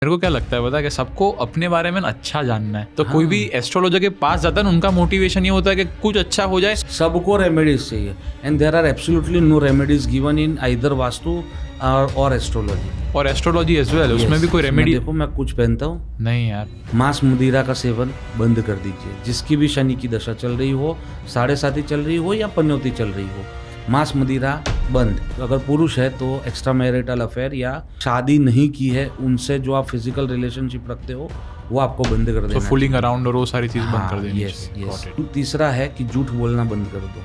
मेरे को क्या लगता है पता है कि सबको अपने बारे में अच्छा जानना है, तो कोई भी एस्ट्रोलॉजर के पास जाता है ना, उनका मोटिवेशन ये होता है कि कुछ अच्छा हो जाए। सबको रेमेडीज चाहिए and there are absolutely no remedies given in either vastu और एस्ट्रोलॉजी। और एस्ट्रोलॉजी एज वेल, उसमें भी कोई रेमेडी। देखो मैं कुछ पहनता हूँ, नहीं यार, मांस मदिरा का सेवन बंद कर दीजिए। जिसकी भी शनि की दशा चल रही हो, 7.5 चल रही हो या पनौती चल रही हो, मांस मदिरा बंद। अगर पुरुष है तो एक्स्ट्रा मैरिटल अफेयर या शादी नहीं की है उनसे जो आप फिजिकल रिलेशनशिप रखते हो वो आपको बंद कर देना। तो फूलिंग अराउंड और वो सारी चीज बंद कर देनी यस चाहिए। यस। Got it. तीसरा है कि झूठ बोलना बंद कर दो।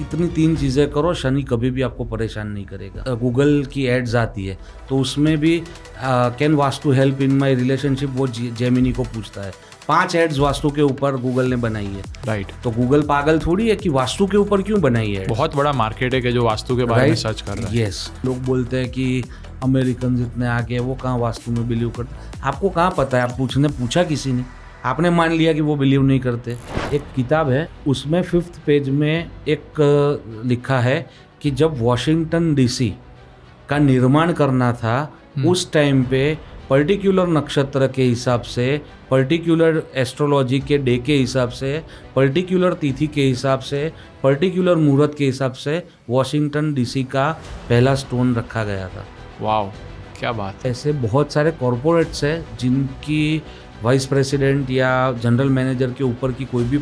इतनी 3 चीज़ें करो, शनि कभी भी आपको परेशान नहीं करेगा। गूगल की एड्स आती है तो उसमें भी can vastu help in my relationship, वो जेमिनी को पूछता है। 5 एड्स वास्तु के ऊपर गूगल ने बनाई है। राइट। तो गूगल पागल थोड़ी है कि वास्तु के ऊपर क्यों बनाई है। बहुत बड़ा मार्केट है कि जो वास्तु के बारे में सर्च कर रहा है। यस। लोग बोलते हैं कि अमेरिकन इतने आगे हैं, वो कहाँ वास्तु में बिलीव करते। आपको कहाँ पता है? आप पूछा किसी ने, आपने मान लिया कि वो बिलीव नहीं करते। एक किताब है उसमें 5th पेज में एक लिखा है कि जब वॉशिंगटन डीसी का निर्माण करना था उस टाइम पे पर्टिकुलर नक्षत्र के हिसाब से, पर्टिकुलर एस्ट्रोलॉजी के डे के हिसाब से, पर्टिकुलर तिथि के हिसाब से, पर्टिकुलर मुहूर्त के हिसाब से वॉशिंगटन डीसी का पहला स्टोन रखा गया था। वाह, क्या बात है। ऐसे बहुत सारे कॉरपोरेट्स हैं जिनकी वाइस प्रेसिडेंट या जनरल मैनेजर के ऊपर की कोई भी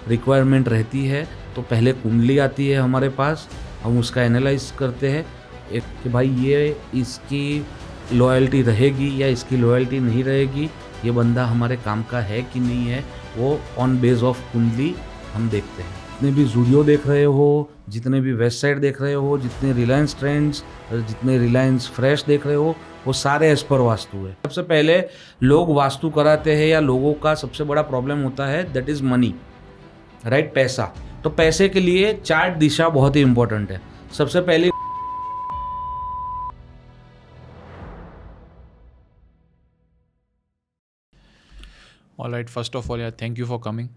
रिक्वायरमेंट रहती है तो पहले कुंडली आती है हमारे पास, हम उसका एनालाइज करते हैं एक कि भाई ये इसकी लॉयल्टी रहेगी या इसकी लॉयल्टी नहीं रहेगी, ये बंदा हमारे काम का है कि नहीं है, वो ऑन बेस ऑफ कुंडली हम देखते हैं। जितने भी जूडियो देख रहे हो, जितने भी वेस्ट साइड देख रहे हो, जितने रिलायंस ट्रेंड्स, जितने रिलायंस फ्रेश देख रहे हो, वो सारे एज पर वास्तु है। सबसे पहले लोग वास्तु कराते हैं या लोगों का सबसे बड़ा प्रॉब्लम होता है दैट इज़ मनी, राइट, पैसा। तो पैसे के लिए चार्ट दिशा बहुत ही इंपॉर्टेंट है। सबसे पहले ऑलराइट, फर्स्ट ऑफ ऑल यार थैंक यू फॉर कमिंग।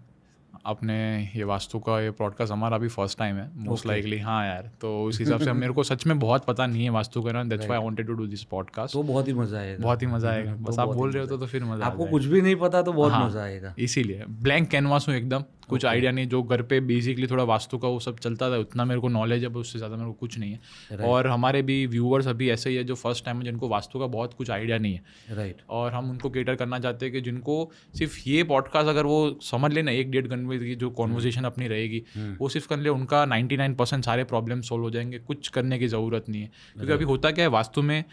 आपने ये वास्तु का ये पॉडकास्ट हमारा अभी फर्स्ट टाइम है मोस्ट लाइकली। हाँ यार, तो उस हिसाब से मेरे को सच में बहुत पता नहीं है वास्तु के बारे में, that's why I wanted to do this podcast. तो बहुत ही मजा आएगा, बहुत ही मजा आएगा। बस आप बोल रहे हो तो फिर मजा आपको कुछ भी नहीं पता तो बहुत मजा आएगा। इसीलिए ब्लैंक कैनवास हूँ एकदम, कुछ आइडिया नहीं। जो घर पे बेसिकली थोड़ा वास्तु का वो सब चलता था उतना मेरे को नॉलेज है, उससे ज़्यादा मेरे को कुछ नहीं है। और हमारे भी व्यूअर्स अभी ऐसे ही है जो फर्स्ट टाइम है, जिनको वास्तु का बहुत कुछ आइडिया नहीं है। राइट। और हम उनको केटर करना चाहते हैं कि जिनको सिर्फ ये पॉडकास्ट अगर वो समझ लेना 1-1.5 घंटे की जो कॉन्वर्जेशन अपनी रहेगी वो सिर्फ कर ले, उनका 99% सारे प्रॉब्लम सॉल्व हो जाएंगे। कुछ करने की ज़रूरत नहीं है, क्योंकि अभी होता क्या है वास्तु में,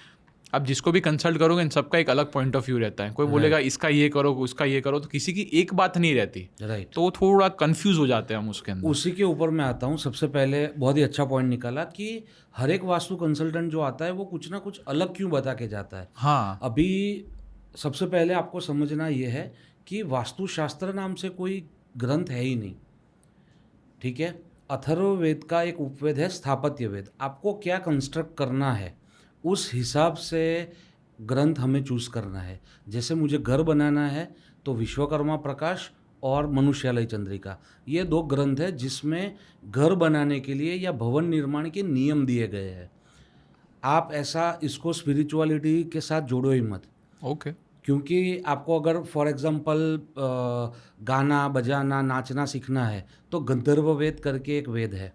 अब जिसको भी कंसल्ट करोगे इन सबका एक अलग पॉइंट ऑफ व्यू रहता है। कोई बोलेगा इसका ये करो, उसका ये करो, तो किसी की एक बात नहीं रहती। राइट। तो थोड़ा कंफ्यूज हो जाते हैं हम उसके अंदर। उसी के ऊपर मैं आता हूँ। सबसे पहले बहुत ही अच्छा पॉइंट निकाला कि हर एक वास्तु कंसल्टेंट जो आता है वो कुछ ना कुछ अलग क्यों बता के जाता है। हाँ, अभी सबसे पहले आपको समझना ये है कि वास्तुशास्त्र नाम से कोई ग्रंथ है ही नहीं, ठीक है। अथर्ववेद का एक उपवेद है स्थापत्य वेद। आपको क्या कंस्ट्रक्ट करना है उस हिसाब से ग्रंथ हमें चूज़ करना है। जैसे मुझे घर बनाना है तो विश्वकर्मा प्रकाश और मनुष्यालय चंद्रिका, ये 2 ग्रंथ है जिसमें घर बनाने के लिए या भवन निर्माण के नियम दिए गए हैं। आप ऐसा इसको स्पिरिचुअलिटी के साथ जोड़ो ही मत। ओके। क्योंकि आपको अगर फॉर एग्जांपल गाना बजाना नाचना सीखना है तो गंधर्व वेद करके एक वेद है,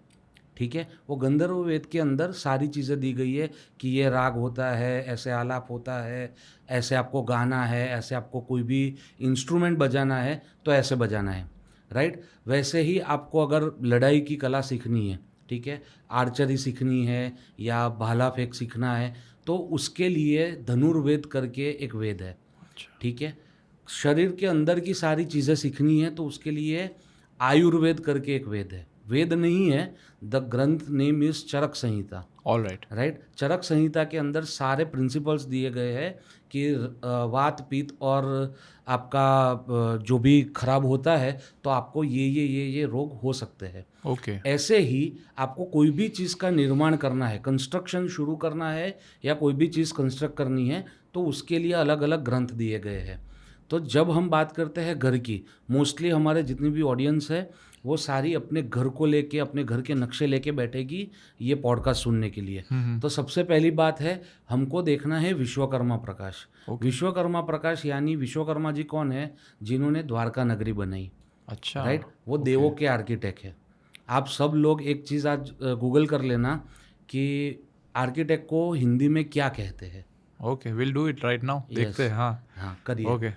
ठीक है। वो गंधर्व वेद के अंदर सारी चीज़ें दी गई है कि ये राग होता है, ऐसे आलाप होता है, ऐसे आपको गाना है, ऐसे आपको कोई भी इंस्ट्रूमेंट बजाना है तो ऐसे बजाना है, राइट। वैसे ही आपको अगर लड़ाई की कला सीखनी है, ठीक है, आर्चरी सीखनी है या भाला फेंक सीखना है तो उसके लिए धनुर्वेद करके एक वेद है, ठीक है। शरीर के अंदर की सारी चीज़ें सीखनी है तो उसके लिए आयुर्वेद करके एक वेद है। वेद नहीं है, द ग्रंथ name is Charak Samhita. Alright. Right. Charak Samhita के अंदर सारे प्रिंसिपल्स दिए गए हैं कि वात पित्त और आपका जो भी खराब होता है तो आपको ये रोग हो सकते हैं। ओके। ऐसे ही आपको कोई भी चीज़ का निर्माण करना है, कंस्ट्रक्शन शुरू करना है या कोई भी चीज़ कंस्ट्रक्ट करनी है तो उसके लिए अलग अलग ग्रंथ दिए गए हैं। तो जब हम बात करते हैं घर की, मोस्टली हमारे जितनी भी ऑडियंस है वो सारी अपने घर को लेके, अपने घर के नक्शे लेके बैठेगी ये पॉडकास्ट सुनने के लिए। तो सबसे पहली बात है, हमको देखना है विश्वकर्मा प्रकाश। विश्वकर्मा प्रकाश यानी विश्वकर्मा जी कौन है? जिन्होंने द्वारका नगरी बनाई। अच्छा, राइट, वो देवों के आर्किटेक्ट है। आप सब लोग एक चीज़ आज गूगल कर लेना कि आर्किटेक्ट को हिंदी में क्या कहते हैं। Okay, will do it right now, देखते हैं। हाँ करिए। ओके,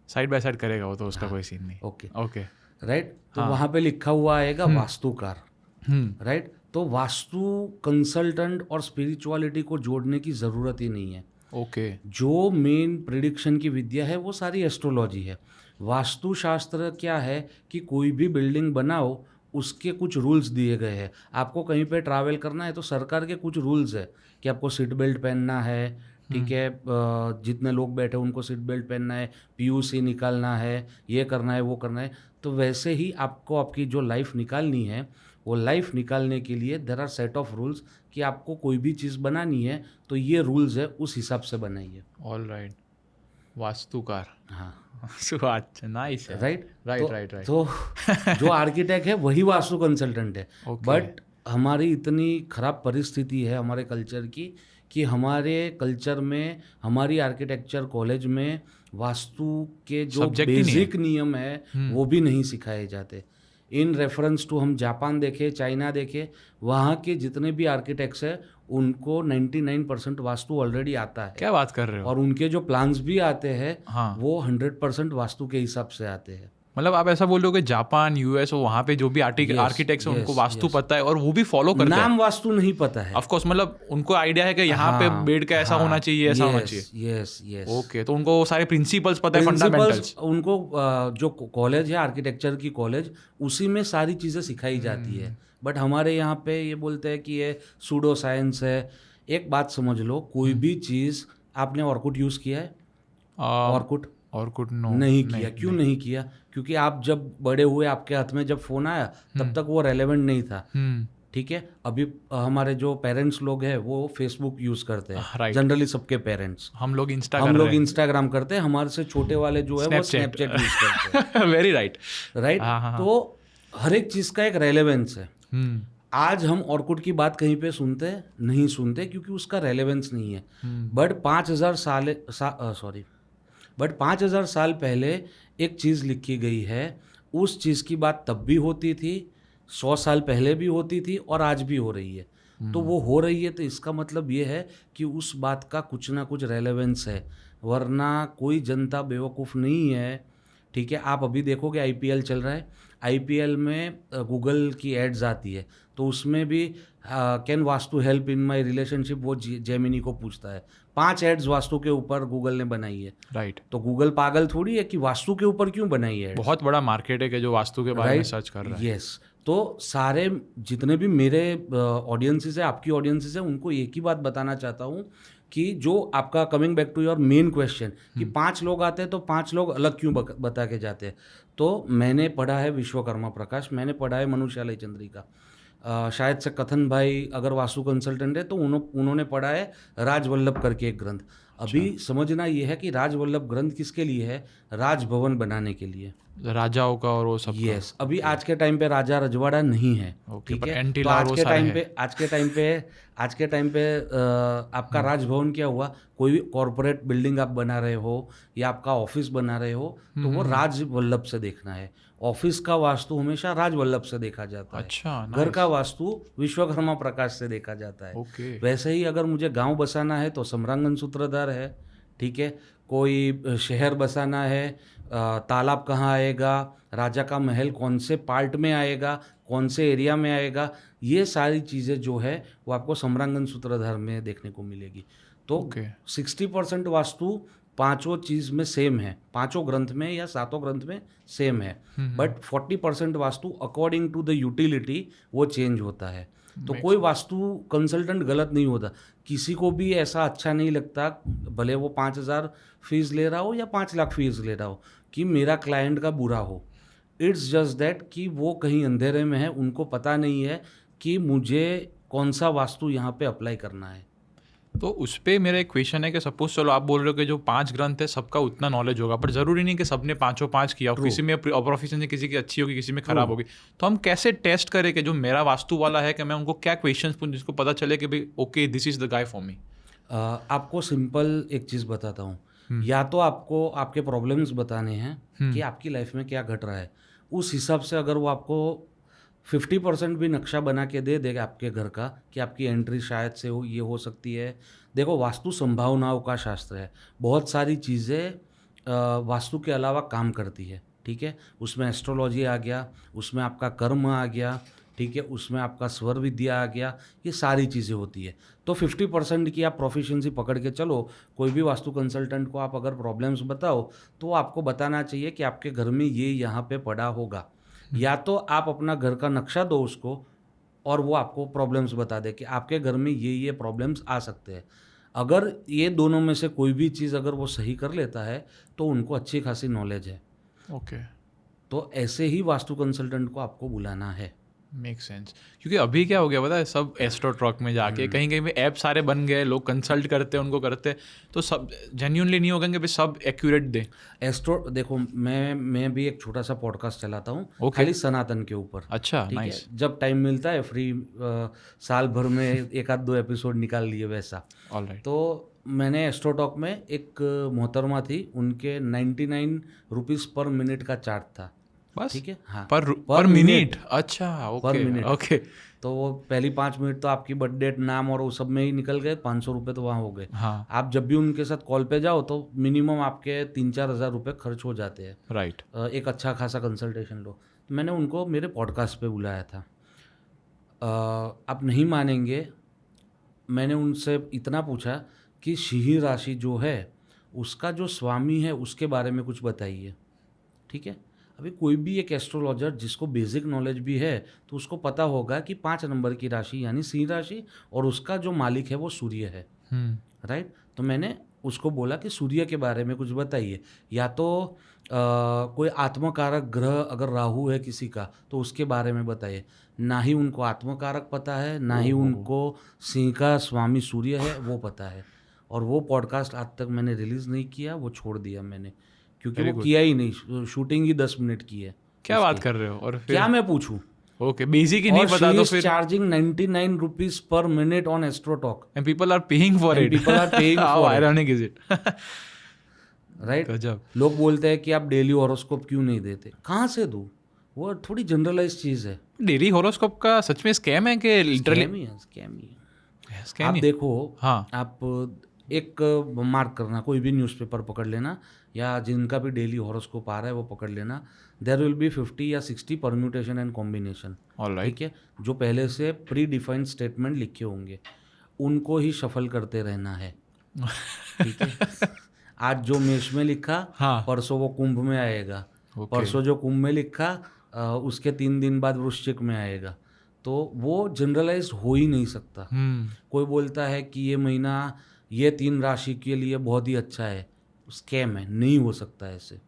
साइड बाय साइड करेगा वो तो, उसका कोई सीन नहीं। ओके ओके, राइट, तो वहाँ पे लिखा हुआ आएगा वास्तुकार। राइट, तो वास्तु कंसल्टेंट और स्पिरिचुअलिटी को जोड़ने की ज़रूरत ही नहीं है। ओके, जो मेन प्रिडिक्शन की विद्या है वो सारी एस्ट्रोलॉजी है। वास्तुशास्त्र क्या है कि कोई भी बिल्डिंग बनाओ, उसके कुछ रूल्स दिए गए हैं। आपको कहीं पे ट्रैवल करना है तो सरकार के कुछ रूल्स है कि आपको सीट बेल्ट पहनना है, ठीक है, जितने लोग बैठे उनको सीट बेल्ट पहनना है, पीयूसी निकालना है, ये करना है, वो करना है। तो वैसे ही आपको आपकी जो लाइफ निकालनी है, वो लाइफ निकालने के लिए there are set of rules कि आपको कोई भी चीज़ बनानी है तो ये रूल्स है, उस हिसाब से बनाइए। ऑल राइट, वास्तुकार। हाँ, अच्छा, नाइस है। Right right right right. तो जो आर्किटेक्ट है वही वास्तु कंसल्टेंट है। Okay. बट हमारी इतनी खराब परिस्थिति है हमारे कल्चर की कि हमारे कल्चर में, हमारी आर्किटेक्चर कॉलेज में वास्तु के जो Subject ही नहीं है। बेसिक नियम है वो भी नहीं सिखाए जाते। इन रेफरेंस टू हम जापान देखे, चाइना देखे, वहाँ के जितने भी आर्किटेक्ट्स हैं उनको 99% वास्तु ऑलरेडी आता है। क्या बात कर रहे हो? और उनके जो प्लान्स भी आते हैं हाँ, वो 100% वास्तु के हिसाब से आते हैं। मतलब आप ऐसा बोल रहे हो कि जापान, यूएस, वहाँ पे जो भी आर्किटेक्ट्स हैं उनको वास्तु पता है और वो भी फॉलो करते हैं। नाम वास्तु नहीं पता है। ऑफ कोर्स, मतलब उनको आइडिया है कि यहाँ पे बेड का ऐसा होना चाहिए, ऐसा होना चाहिए। Yes yes. ओके, तो उनको वो सारे प्रिंसिपल्स पता है, फंडामेंटल्स। उनको जो कॉलेज है आर्किटेक्चर की कॉलेज, उसी में सारी चीज़ें सिखाई जाती है। बट हमारे यहाँ पे ये बोलते हैं कि ये सूडो साइंस है। एक बात समझ लो, कोई भी चीज़, आपने ऑर्कुट यूज़ किया है? ऑर्कुट नो, नहीं किया। क्यों नहीं किया? क्योंकि आप जब बड़े हुए, आपके हाथ में जब फ़ोन आया तब तक वो रेलेवेंट नहीं था। ठीक है, अभी हमारे जो पेरेंट्स लोग हैं वो फेसबुक यूज़ करते हैं, जनरली सबके पेरेंट्स। हम लोग इंस्टाग्राम करते हैं, हमारे से छोटे वाले जो है वो स्नैपचैट यूज़ करते हैं। Very right. तो हर एक चीज़ का एक रेलेवेंस है। आज हम ऑर्कुट की बात कहीं पे नहीं सुनते क्योंकि उसका रेलेवेंस नहीं है। बट 5000 साल पहले एक चीज़ लिखी गई है। उस चीज़ की बात तब भी होती थी, 100 साल पहले भी होती थी और आज भी हो रही है। तो वो हो रही है तो इसका मतलब ये है कि उस बात का कुछ ना कुछ रेलेवेंस है, वरना कोई जनता बेवकूफ़ नहीं है। ठीक है, आप अभी देखोगे आईपीएल चल रहा है, आईपीएल में गूगल की एड्स आती है तो उसमें भी can vastu help in my relationship, वो जेमिनी को पूछता है। 5 एड्स वास्तु के ऊपर गूगल ने बनाई है। राइट, तो गूगल पागल थोड़ी है कि वास्तु के ऊपर क्यों बनाई है। बहुत बड़ा मार्केट है कि जो वास्तु के बारे में सर्च कर रहा है। यस, तो सारे जितने भी मेरे ऑडियंसेस है, आपकी ऑडियंसेस है, उनको एक ही बात बताना चाहता हूँ कि जो आपका, coming back to your main question, कि 5 लोग आते हैं तो 5 लोग अलग क्यों बता के जाते हैं। तो मैंने पढ़ा है विश्वकर्मा प्रकाश, मैंने पढ़ा है मनुष्यालय चंद्रिका, शायद से कथन भाई अगर वास्तु कंसल्टेंट है तो उन्होंने पढ़ा है राजवल्लभ करके एक ग्रंथ। अभी समझना ये है कि राजवल्लभ ग्रंथ किसके लिए है? राजभवन बनाने के लिए, राजाओं का और वो सब। यस, अभी आज के टाइम पे राजा रजवाड़ा नहीं है। ठीक है, तो आज के टाइम पे आपका राजभवन क्या हुआ? कोई भी कॉरपोरेट बिल्डिंग आप बना रहे हो या आपका ऑफिस बना रहे हो तो वो राजवल्लभ से देखना है। ऑफिस का वास्तु हमेशा राजवल्लभ से देखा जाता है। अच्छा, घर का वास्तु विश्वकर्मा प्रकाश से देखा जाता है। वैसे ही अगर मुझे गांव बसाना है तो सम्रांगण सूत्रधार है। ठीक है, कोई शहर बसाना है, तालाब कहाँ आएगा, राजा का महल कौन से पार्ट में आएगा, कौन से एरिया में आएगा, ये सारी चीज़ें जो है वो आपको सम्रांगण सूत्रधार में देखने को मिलेगी। तो 60% वास्तु पांचों चीज़ में सेम है, पांचों ग्रंथ में या 7 ग्रंथ में सेम है। But 40% vastu according to the utility वो चेंज होता है। तो कोई वास्तु कंसल्टेंट गलत नहीं होता। किसी को भी ऐसा अच्छा नहीं लगता, भले वो 5000 फीस ले रहा हो या 5 लाख फीस ले रहा हो, कि मेरा क्लाइंट का बुरा हो। इट्स जस्ट दैट कि वो कहीं अंधेरे में है, उनको पता नहीं है कि मुझे कौन सा वास्तु यहाँ पे अप्लाई करना है। तो उस पर मेरा एक क्वेश्चन है कि सपोज चलो आप बोल रहे हो कि जो 5 ग्रंथ है सबका उतना नॉलेज होगा, पर जरूरी नहीं कि सबने 5 किया हो, किसी में प्रोफिशिएंसी किसी की अच्छी होगी, किसी में खराब होगी। तो हम कैसे टेस्ट करें कि जो मेरा वास्तु वाला है कि मैं उनको क्या क्वेश्चंस पूछूं जिसको पता चले कि भाई okay this is the guy for me. आपको सिंपल एक चीज़ बताता हूँ, या तो आपको आपके प्रॉब्लम्स बताने हैं कि आपकी लाइफ में क्या घट रहा है, उस हिसाब से अगर वो आपको 50% भी नक्शा बना के दे देगा आपके घर का कि आपकी एंट्री शायद से हो ये हो सकती है। देखो वास्तु संभावनाओं का शास्त्र है, बहुत सारी चीज़ें वास्तु के अलावा काम करती है, ठीक है। उसमें एस्ट्रोलॉजी आ गया, उसमें आपका कर्म आ गया, ठीक है, उसमें आपका स्वर विद्या आ गया, ये सारी चीज़ें होती है। तो 50% की आप प्रोफिशिएंसी पकड़ के चलो। कोई भी वास्तु कंसल्टेंट को आप अगर प्रॉब्लम्स बताओ तो वो आपको बताना चाहिए कि आपके घर में ये यहाँ पे पड़ा होगा, या तो आप अपना घर का नक्शा दो उसको और वो आपको प्रॉब्लम्स बता दे कि आपके घर में ये प्रॉब्लम्स आ सकते हैं। अगर ये दोनों में से कोई भी चीज़ अगर वो सही कर लेता है तो उनको अच्छी खासी नॉलेज है। ओके, तो ऐसे ही वास्तु कंसल्टेंट को आपको बुलाना है। Make sense. क्योंकि अभी क्या हो गया पता है, सब एस्ट्रोट्रॉक में जाके कहीं कहीं पे ऐप सारे बन गए, लोग कंसल्ट करते हैं, उनको करते हैं, तो सब जेन्युइनली नहीं होगा कि भाई सब एक्यूरेट दे। एस्ट्रो देखो मैं भी एक छोटा सा पॉडकास्ट चलाता हूँ Okay. खाली सनातन के ऊपर। अच्छा, ठीक है, नाइस। जब टाइम मिलता है फ्री साल भर में एक आध 2 एपिसोड निकाल लिए वैसा। ऑलराइट। तो मैंने एस्ट्रोटॉक में एक मोहतरमा थी, उनके 99 रुपीज़ पर मिनट का चार्ट था। बस ठीक है, हाँ, पर मिनट। अच्छा, पर ओके मिनट। ओके। तो वो पहली 5 मिनट तो आपकी बर्थ डेट नाम और वो सब में ही निकल गए, 500 रुपये तो वहाँ हो गए। हाँ, आप जब भी उनके साथ कॉल पे जाओ तो मिनिमम आपके 3-4 हज़ार रुपये खर्च हो जाते हैं। राइट। एक अच्छा खासा कंसल्टेशन लो। तो मैंने उनको मेरे पॉडकास्ट पे बुलाया था। आप नहीं मानेंगे, मैंने उनसे इतना पूछा कि सिंह राशि जो है उसका जो स्वामी है उसके बारे में कुछ बताइए। ठीक है, अभी कोई भी एक एस्ट्रोलॉजर जिसको बेसिक नॉलेज भी है तो उसको पता होगा कि 5 नंबर की राशि यानी सिंह राशि और उसका जो मालिक है वो सूर्य है। राइट। तो मैंने उसको बोला कि सूर्य के बारे में कुछ बताइए, या तो कोई आत्मकारक ग्रह अगर राहु है किसी का तो उसके बारे में बताइए। ना ही उनको आत्मकारक पता है, ना ही उनको सिंह का स्वामी सूर्य है वो पता है। और वो पॉडकास्ट आज तक मैंने रिलीज़ नहीं किया, वो छोड़ दिया मैंने, क्योंकि वो किया ही नहीं। शूटिंग ही 10 मिनट की है। क्या बात कर रहे हो? और फिर क्या मैं पूछूं? ओके, बेसिक ही नहीं पता तो फिर charging 99 rupees per minute on AstroTalk and people are paying for And it. people are paying How for it. ironic is it? Right. गजब। लोग बोलते हैं कि आप डेली हॉरोस्कोप क्यों नहीं देते? कहाँ से दूं? वो थोड़ी जनरलाइज चीज़ है। डेली हॉरोस्कोप का सच में स्कैम है कि लिटरली स्कैम ही है। स्कैम आप ही? देखो, हाँ, आप एक मार्क करना, कोई भी न्यूज़पेपर पकड़ लेना या जिनका भी डेली हॉरोस्कोप आ रहा है वो पकड़ लेना। देयर विल बी 50 या 60 परम्यूटेशन एंड कॉम्बिनेशन। ऑलराइट। ठीक है, जो पहले से प्री डिफाइंड स्टेटमेंट लिखे होंगे उनको ही शफल करते रहना है। ठीक है, आज जो मेष में लिखा हाँ। परसों वो कुंभ में आएगा, Okay. परसों जो कुंभ में लिखा उसके 3 दिन बाद वृश्चिक में आएगा। तो वो जनरलाइज हो ही नहीं सकता। कोई बोलता है कि ये महीना ये 3 राशि के लिए बहुत ही अच्छा है, स्कैम है। नहीं हो सकता ऐसे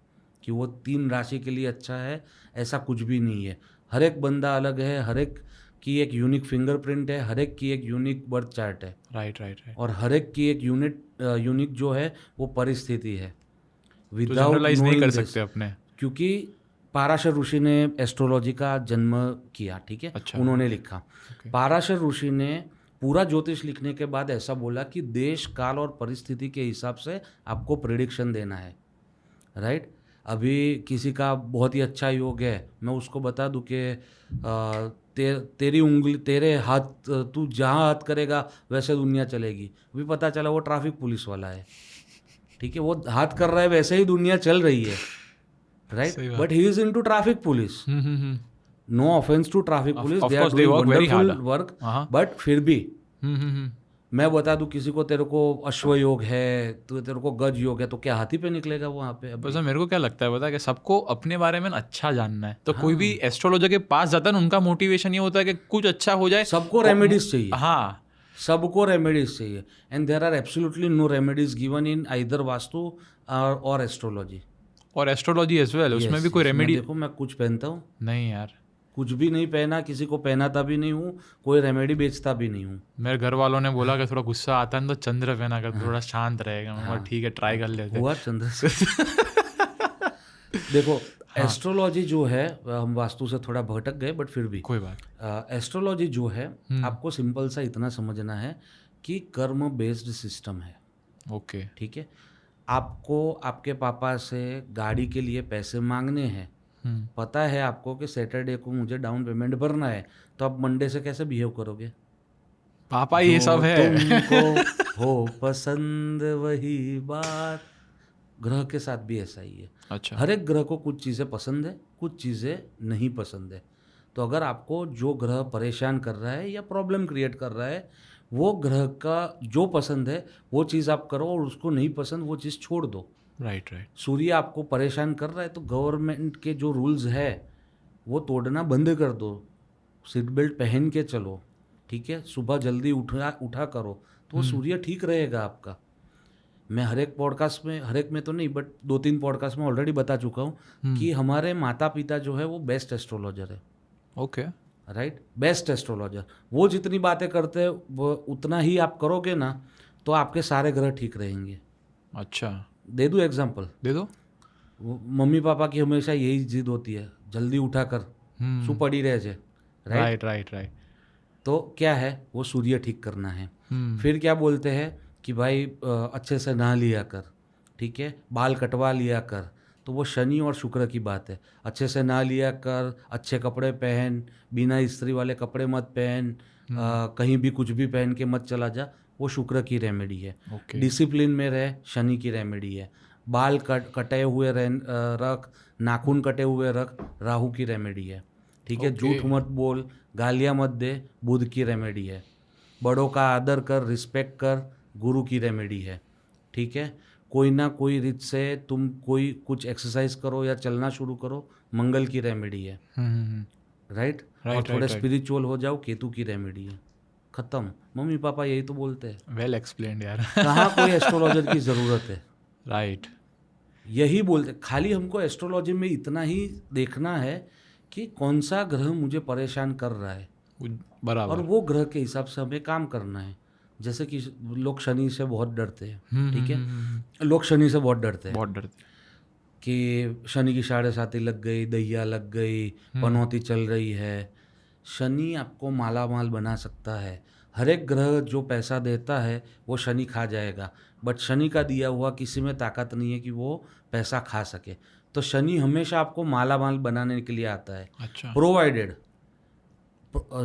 कि वो 3 राशि के लिए अच्छा है, ऐसा कुछ भी नहीं है। हर एक बंदा अलग है, हर एक की एक यूनिक फिंगरप्रिंट है, हर एक की एक यूनिक बर्थ चार्ट है। Right right right. और हर एक की एक यूनिक जो है वो परिस्थिति है। तो विदाउट जनरलाइज नहीं कर सकते अपने। क्योंकि पाराशर ऋषि ने एस्ट्रोलॉजी का जन्म किया। ठीक है, अच्छा। उन्होंने लिखा। Okay. पाराशर ऋषि ने पूरा ज्योतिष लिखने के बाद ऐसा बोला कि देश काल और परिस्थिति के हिसाब से आपको प्रेडिक्शन देना है। राइट। अभी किसी का बहुत ही अच्छा योग है, मैं उसको बता दूं कि तेरी उंगली तेरे हाथ, तू जहाँ हाथ करेगा वैसे दुनिया चलेगी। अभी पता चला वो ट्रैफिक पुलिस वाला है। ठीक है, वो हाथ कर रहा है वैसे ही दुनिया चल रही है। Right, but he is into traffic police. No offence to traffic police, they are doing wonderful work, but फिर भी मैं बता दूं किसी को तेरे को अश्व योग है, तो तेरे को गज योग है, तो क्या हाथी पे निकलेगा वहाँ पे? बस मेरे को क्या लगता है पता है कि सबको अपने बारे में अच्छा जानना है। तो कोई भी एस्ट्रोलॉजर के पास जाता है ना, उनका मोटिवेशन ये होता है कि कुछ अच्छा हो जाए। सबको रेमेडीज चाहिए। हाँ, सबको रेमेडीज चाहिए। And there are absolutely no remedies given in either vastu और एस्ट्रोलॉजी। और एस्ट्रोलॉजी एज वेल, उसमें भी कोई रेमेडी? देखो मैं कुछ पहनता हूँ नहीं यार, कुछ भी नहीं पहना, किसी को पहनाता भी नहीं हूँ, कोई रेमेडी बेचता भी नहीं हूँ। मेरे घर वालों ने बोला कि थोड़ा गुस्सा आता है तो चंद्र पहना कर थोड़ा शांत रहेगा। मैं बोला ठीक है ट्राई कर लेते। हुआ चंद्र से। देखो एस्ट्रोलॉजी जो है, हम वास्तु से थोड़ा भटक गए बट फिर भी कोई बात। एस्ट्रोलॉजी जो है आपको सिंपल सा इतना समझना है कि कर्म बेस्ड सिस्टम है। ओके। ठीक है, आपको आपके पापा से गाड़ी के लिए पैसे मांगने हैं, पता है आपको कि सैटरडे को मुझे डाउन पेमेंट भरना है, तो आप मंडे से कैसे बिहेव करोगे? पापा ये सब है। तुमको हो पसंद वही बात। ग्रह के साथ भी ऐसा ही है। अच्छा। हर एक ग्रह को कुछ चीज़ें पसंद है, कुछ चीज़ें नहीं पसंद है। तो अगर आपको जो ग्रह परेशान कर रहा है या प्रॉब्लम क्रिएट कर रहा है, वो ग्रह का जो पसंद है वो चीज़ आप करो, और उसको नहीं पसंद वो चीज़ छोड़ दो। राइट। सूर्य आपको परेशान कर रहा है तो गवर्नमेंट के जो रूल्स है वो तोड़ना बंद कर दो, सीट बेल्ट पहन के चलो, ठीक है, सुबह जल्दी उठा करो, तो वो सूर्य ठीक रहेगा आपका। मैं हर एक पॉडकास्ट में, हर एक में तो नहीं बट 2-3 पॉडकास्ट में ऑलरेडी बता चुका हूँ कि हमारे माता पिता जो है वो बेस्ट एस्ट्रोलॉजर है। ओके। Right, best astrologer. वो जितनी बातें करते हैं वो उतना ही आप करोगे ना, तो आपके सारे ग्रह ठीक रहेंगे। अच्छा। दे दूँ एग्जाम्पल? दे दो। मम्मी पापा की हमेशा यही जिद होती है, जल्दी उठा कर सु पड़ी रह जाए। Right right right. तो क्या है, वो सूर्य ठीक करना है। फिर क्या बोलते हैं कि भाई अच्छे से नहा लिया कर, ठीक है, बाल कटवा लिया कर, तो वो शनि और शुक्र की बात है। अच्छे से नहा लिया कर, अच्छे कपड़े पहन, बिना इस्त्री वाले कपड़े मत पहन, कहीं भी कुछ भी पहन के मत चला जा, वो शुक्र की रेमेडी है। डिसिप्लिन में रह, शनि की रेमेडी है। बाल कटे हुए रख, नाखून कटे हुए रख, राहु की रेमेडी है। ठीक है, झूठ मत बोल, गालियाँ मत दे, बुध की रेमेडी है। बड़ों का आदर कर, रिस्पेक्ट कर, गुरु की रेमेडी है। ठीक है, कोई ना कोई रीत से तुम कोई कुछ एक्सरसाइज करो या चलना शुरू करो, मंगल की रेमेडी है। राइट। और थोड़े स्पिरिचुअल हो जाओ, केतु की रेमेडी है। खत्म। मम्मी पापा यही तो बोलते हैं। वेल एक्सप्लेन्ड यार। कहाँ कोई एस्ट्रोलॉजर की ज़रूरत है? राइट। यही बोलते, खाली हमको एस्ट्रोलॉजी में इतना ही देखना है कि कौन सा ग्रह मुझे परेशान कर रहा है, बराबर, और वो ग्रह के हिसाब से हमें काम करना है। जैसे कि लोग शनि से बहुत डरते हैं, ठीक है, लोग शनि से बहुत डरते हैं कि शनि की 7.5 लग गई, दैया लग गई, पनौती चल रही है। शनि आपको माला माल बना सकता है। हर एक ग्रह जो पैसा देता है वो शनि खा जाएगा, बट शनि का दिया हुआ किसी में ताकत नहीं है कि वो पैसा खा सके। तो शनि हमेशा आपको माला माल बनाने के लिए आता है। अच्छा। प्रोवाइडेड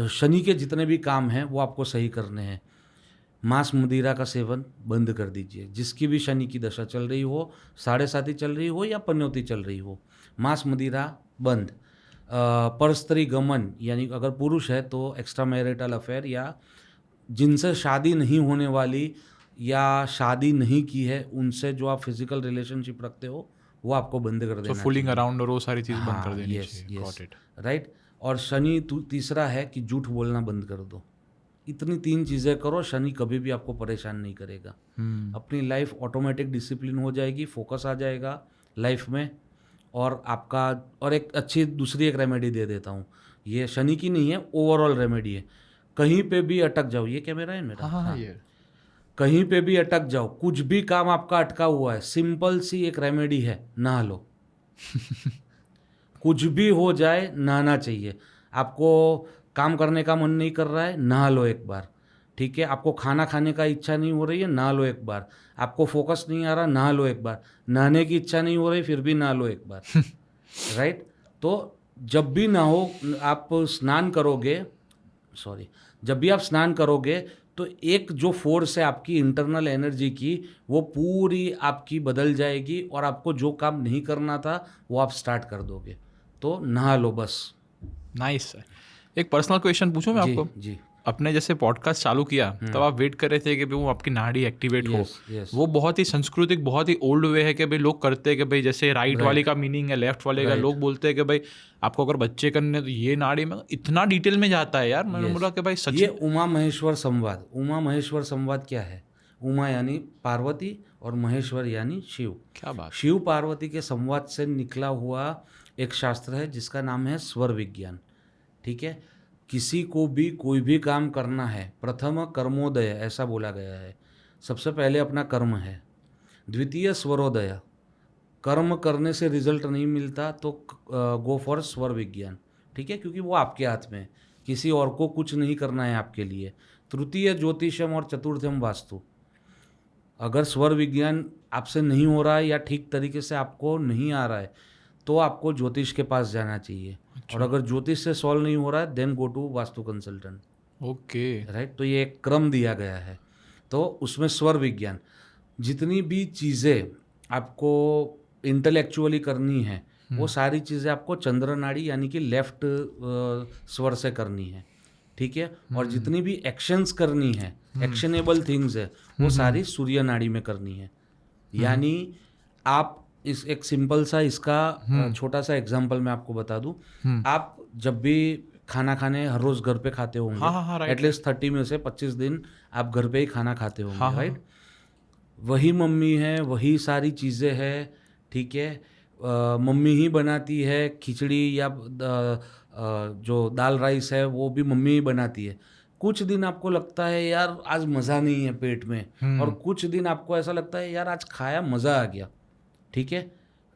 शनि के जितने भी काम हैं वो आपको सही करने हैं। मांस मदिरा का सेवन बंद कर दीजिए। जिसकी भी शनि की दशा चल रही हो, 7.5 चल रही हो या पनौती चल रही हो, मांस मदिरा बंद। परस्त्री गमन, यानी अगर पुरुष है तो एक्स्ट्रा मैरिटल अफेयर या जिनसे शादी नहीं होने वाली या शादी नहीं की है उनसे जो आप फिजिकल रिलेशनशिप रखते हो वो आपको बंद कर देना। फूलिंग अराउंड और वो सारी चीज़ बंद कर देनी चाहिए। Got it, right. और शनि तीसरा है कि झूठ बोलना बंद कर दो। इतनी 3 चीज़ें करो, शनि कभी भी आपको परेशान नहीं करेगा। अपनी लाइफ ऑटोमेटिक डिसिप्लिन हो जाएगी, फोकस आ जाएगा लाइफ में। और आपका, और एक अच्छी दूसरी एक रेमेडी दे देता हूँ, ये शनि की नहीं है, ओवरऑल रेमेडी है। कहीं पे भी अटक जाओ, ये कैमरा है मेरा, हाँ, ये कहीं पे भी अटक जाओ, कुछ भी काम आपका अटका हुआ है, सिंपल सी एक रेमेडी है, नहा लो। कुछ भी हो जाए, नहाना चाहिए। आपको काम करने का मन नहीं कर रहा है, नहा लो एक बार, ठीक है। आपको खाना खाने का इच्छा नहीं हो रही है, नहा लो एक बार। आपको फोकस नहीं आ रहा, नहा लो एक बार। नहाने की इच्छा नहीं हो रही, फिर भी नहा लो एक बार। राइट। तो जब भी नहाओ, आप स्नान करोगे, जब भी आप स्नान करोगे तो एक जो फोर्स है आपकी इंटरनल एनर्जी की, वो पूरी आपकी बदल जाएगी और आपको जो काम नहीं करना था वो आप स्टार्ट कर दोगे। तो नहा लो बस। नाइस। एक पर्सनल क्वेश्चन पूछूं मैं आपको? जी। अपने जैसे पॉडकास्ट चालू किया तब आप वेट कर रहे थे कि भाई वो आपकी नाड़ी एक्टिवेट हो। वो बहुत ही सांस्कृतिक, बहुत ही ओल्ड वे है कि भाई लोग करते हैं कि भाई जैसे राइट वाले का मीनिंग है, लेफ्ट वाले का। लोग बोलते हैं कि भाई आपको अगर बच्चे करने तो ये नाड़ी में इतना डिटेल में जाता है यार। मैंने बोला कि भाई सच। ये उमा महेश्वर संवाद। उमा महेश्वर संवाद क्या है? उमा यानी पार्वती और महेश्वर यानी शिव। क्या बात। शिव पार्वती के संवाद से निकला हुआ एक शास्त्र है जिसका नाम है स्वर विज्ञान। ठीक है। किसी को भी कोई भी काम करना है, प्रथम कर्मोदय ऐसा बोला गया है, सबसे पहले अपना कर्म है। द्वितीय स्वरोदय, कर्म करने से रिजल्ट नहीं मिलता तो गो फॉर स्वर विज्ञान, ठीक है, क्योंकि वो आपके हाथ में है, किसी और को कुछ नहीं करना है आपके लिए। तृतीय ज्योतिषम और चतुर्थम वास्तु। अगर स्वर विज्ञान आपसे नहीं हो रहा है या ठीक तरीके से आपको नहीं आ रहा है तो आपको ज्योतिष के पास जाना चाहिए। और अगर ज्योतिष से सॉल्व नहीं हो रहा है then go to vastu consultant. Okay, right. तो ये एक क्रम दिया गया है। तो उसमें स्वर विज्ञान, जितनी भी चीज़ें आपको इंटेलेक्चुअली करनी है वो सारी चीज़ें आपको चंद्र नाड़ी यानी कि लेफ्ट स्वर से करनी है, ठीक है। और जितनी भी एक्शंस करनी है, एक्शनेबल थिंग्स है, वो सारी सूर्य नाड़ी में करनी है। यानी आप इस एक सिंपल सा इसका छोटा सा एग्जांपल मैं आपको बता दूं। आप जब भी खाना खाने हर रोज घर पे खाते होंगे, एटलीस्ट 30 में से 25 दिन आप घर पे ही खाना खाते होंगे, राइट। वही मम्मी है, वही सारी चीज़ें हैं, ठीक है। मम्मी ही बनाती है खिचड़ी या जो दाल राइस है वो भी मम्मी ही बनाती है। कुछ दिन आपको लगता है यार आज मज़ा नहीं है पेट में, और कुछ दिन आपको ऐसा लगता है यार आज खाया मज़ा आ गया, ठीक है,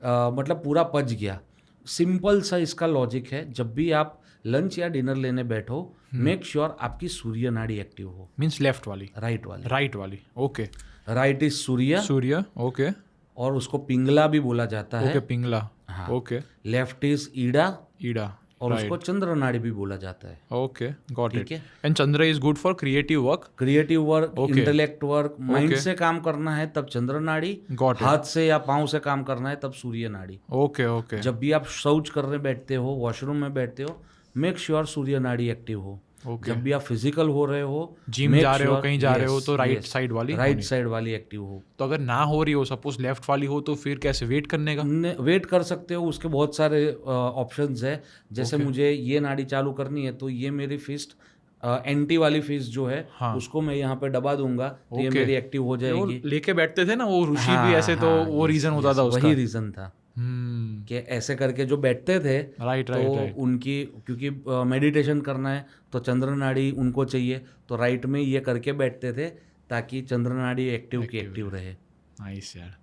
मतलब पूरा पच गया। सिंपल सा इसका लॉजिक है, जब भी आप लंच या डिनर लेने बैठो मेक श्योर आपकी सूर्य नाड़ी एक्टिव हो। मीन्स लेफ्ट वाली, राइट वाली। Okay, right is Surya, okay, और उसको पिंगला भी बोला जाता है। ओके, पिंगला, हाँ। ओके। लेफ्ट इज ईड़ा, और right. उसको चंद्र नाड़ी भी बोला जाता है। Okay, got it. ठीक है। And Chandra is good for creative work, Okay. Intellect work, mind Okay. से काम करना है तब चंद्र नाड़ी, Got it. हाथ से या पाँव से काम करना है तब सूर्य नाड़ी। ओके, ओके, जब भी आप शौच करने बैठते हो, वॉशरूम में बैठते हो, मेक श्योर सूर्य नाड़ी एक्टिव हो। Okay. जब भी आप फिजिकल हो रहे हो, जिम जा रहे हो, कहीं जा रहे हो, तो राइट साइड वाली, राइट साइड वाली एक्टिव हो। तो अगर ना हो रही हो, सपोज लेफ्ट वाली हो, तो फिर कैसे वेट करने का? वेट कर सकते हो, उसके बहुत सारे ऑप्शंस है। जैसे मुझे ये नाड़ी चालू करनी है तो ये मेरी फिस्ट एंटी वाली फिस्ट जो है, उसको मैं यहाँ पे दबा दूंगा तो ये मेरी एक्टिव हो जाएगी। लेके बैठते थे ना वो ऋषि भी ऐसे, तो वो रीजन होता था उसका। वही रीजन था कि ऐसे करके जो बैठते थे, राइट, उनकी क्योंकि मेडिटेशन करना है तो चंद्र नाड़ी उनको चाहिए, तो राइट में ये करके बैठते थे ताकि चंद्र नाड़ी एक्टिव रहे। नाइस यार,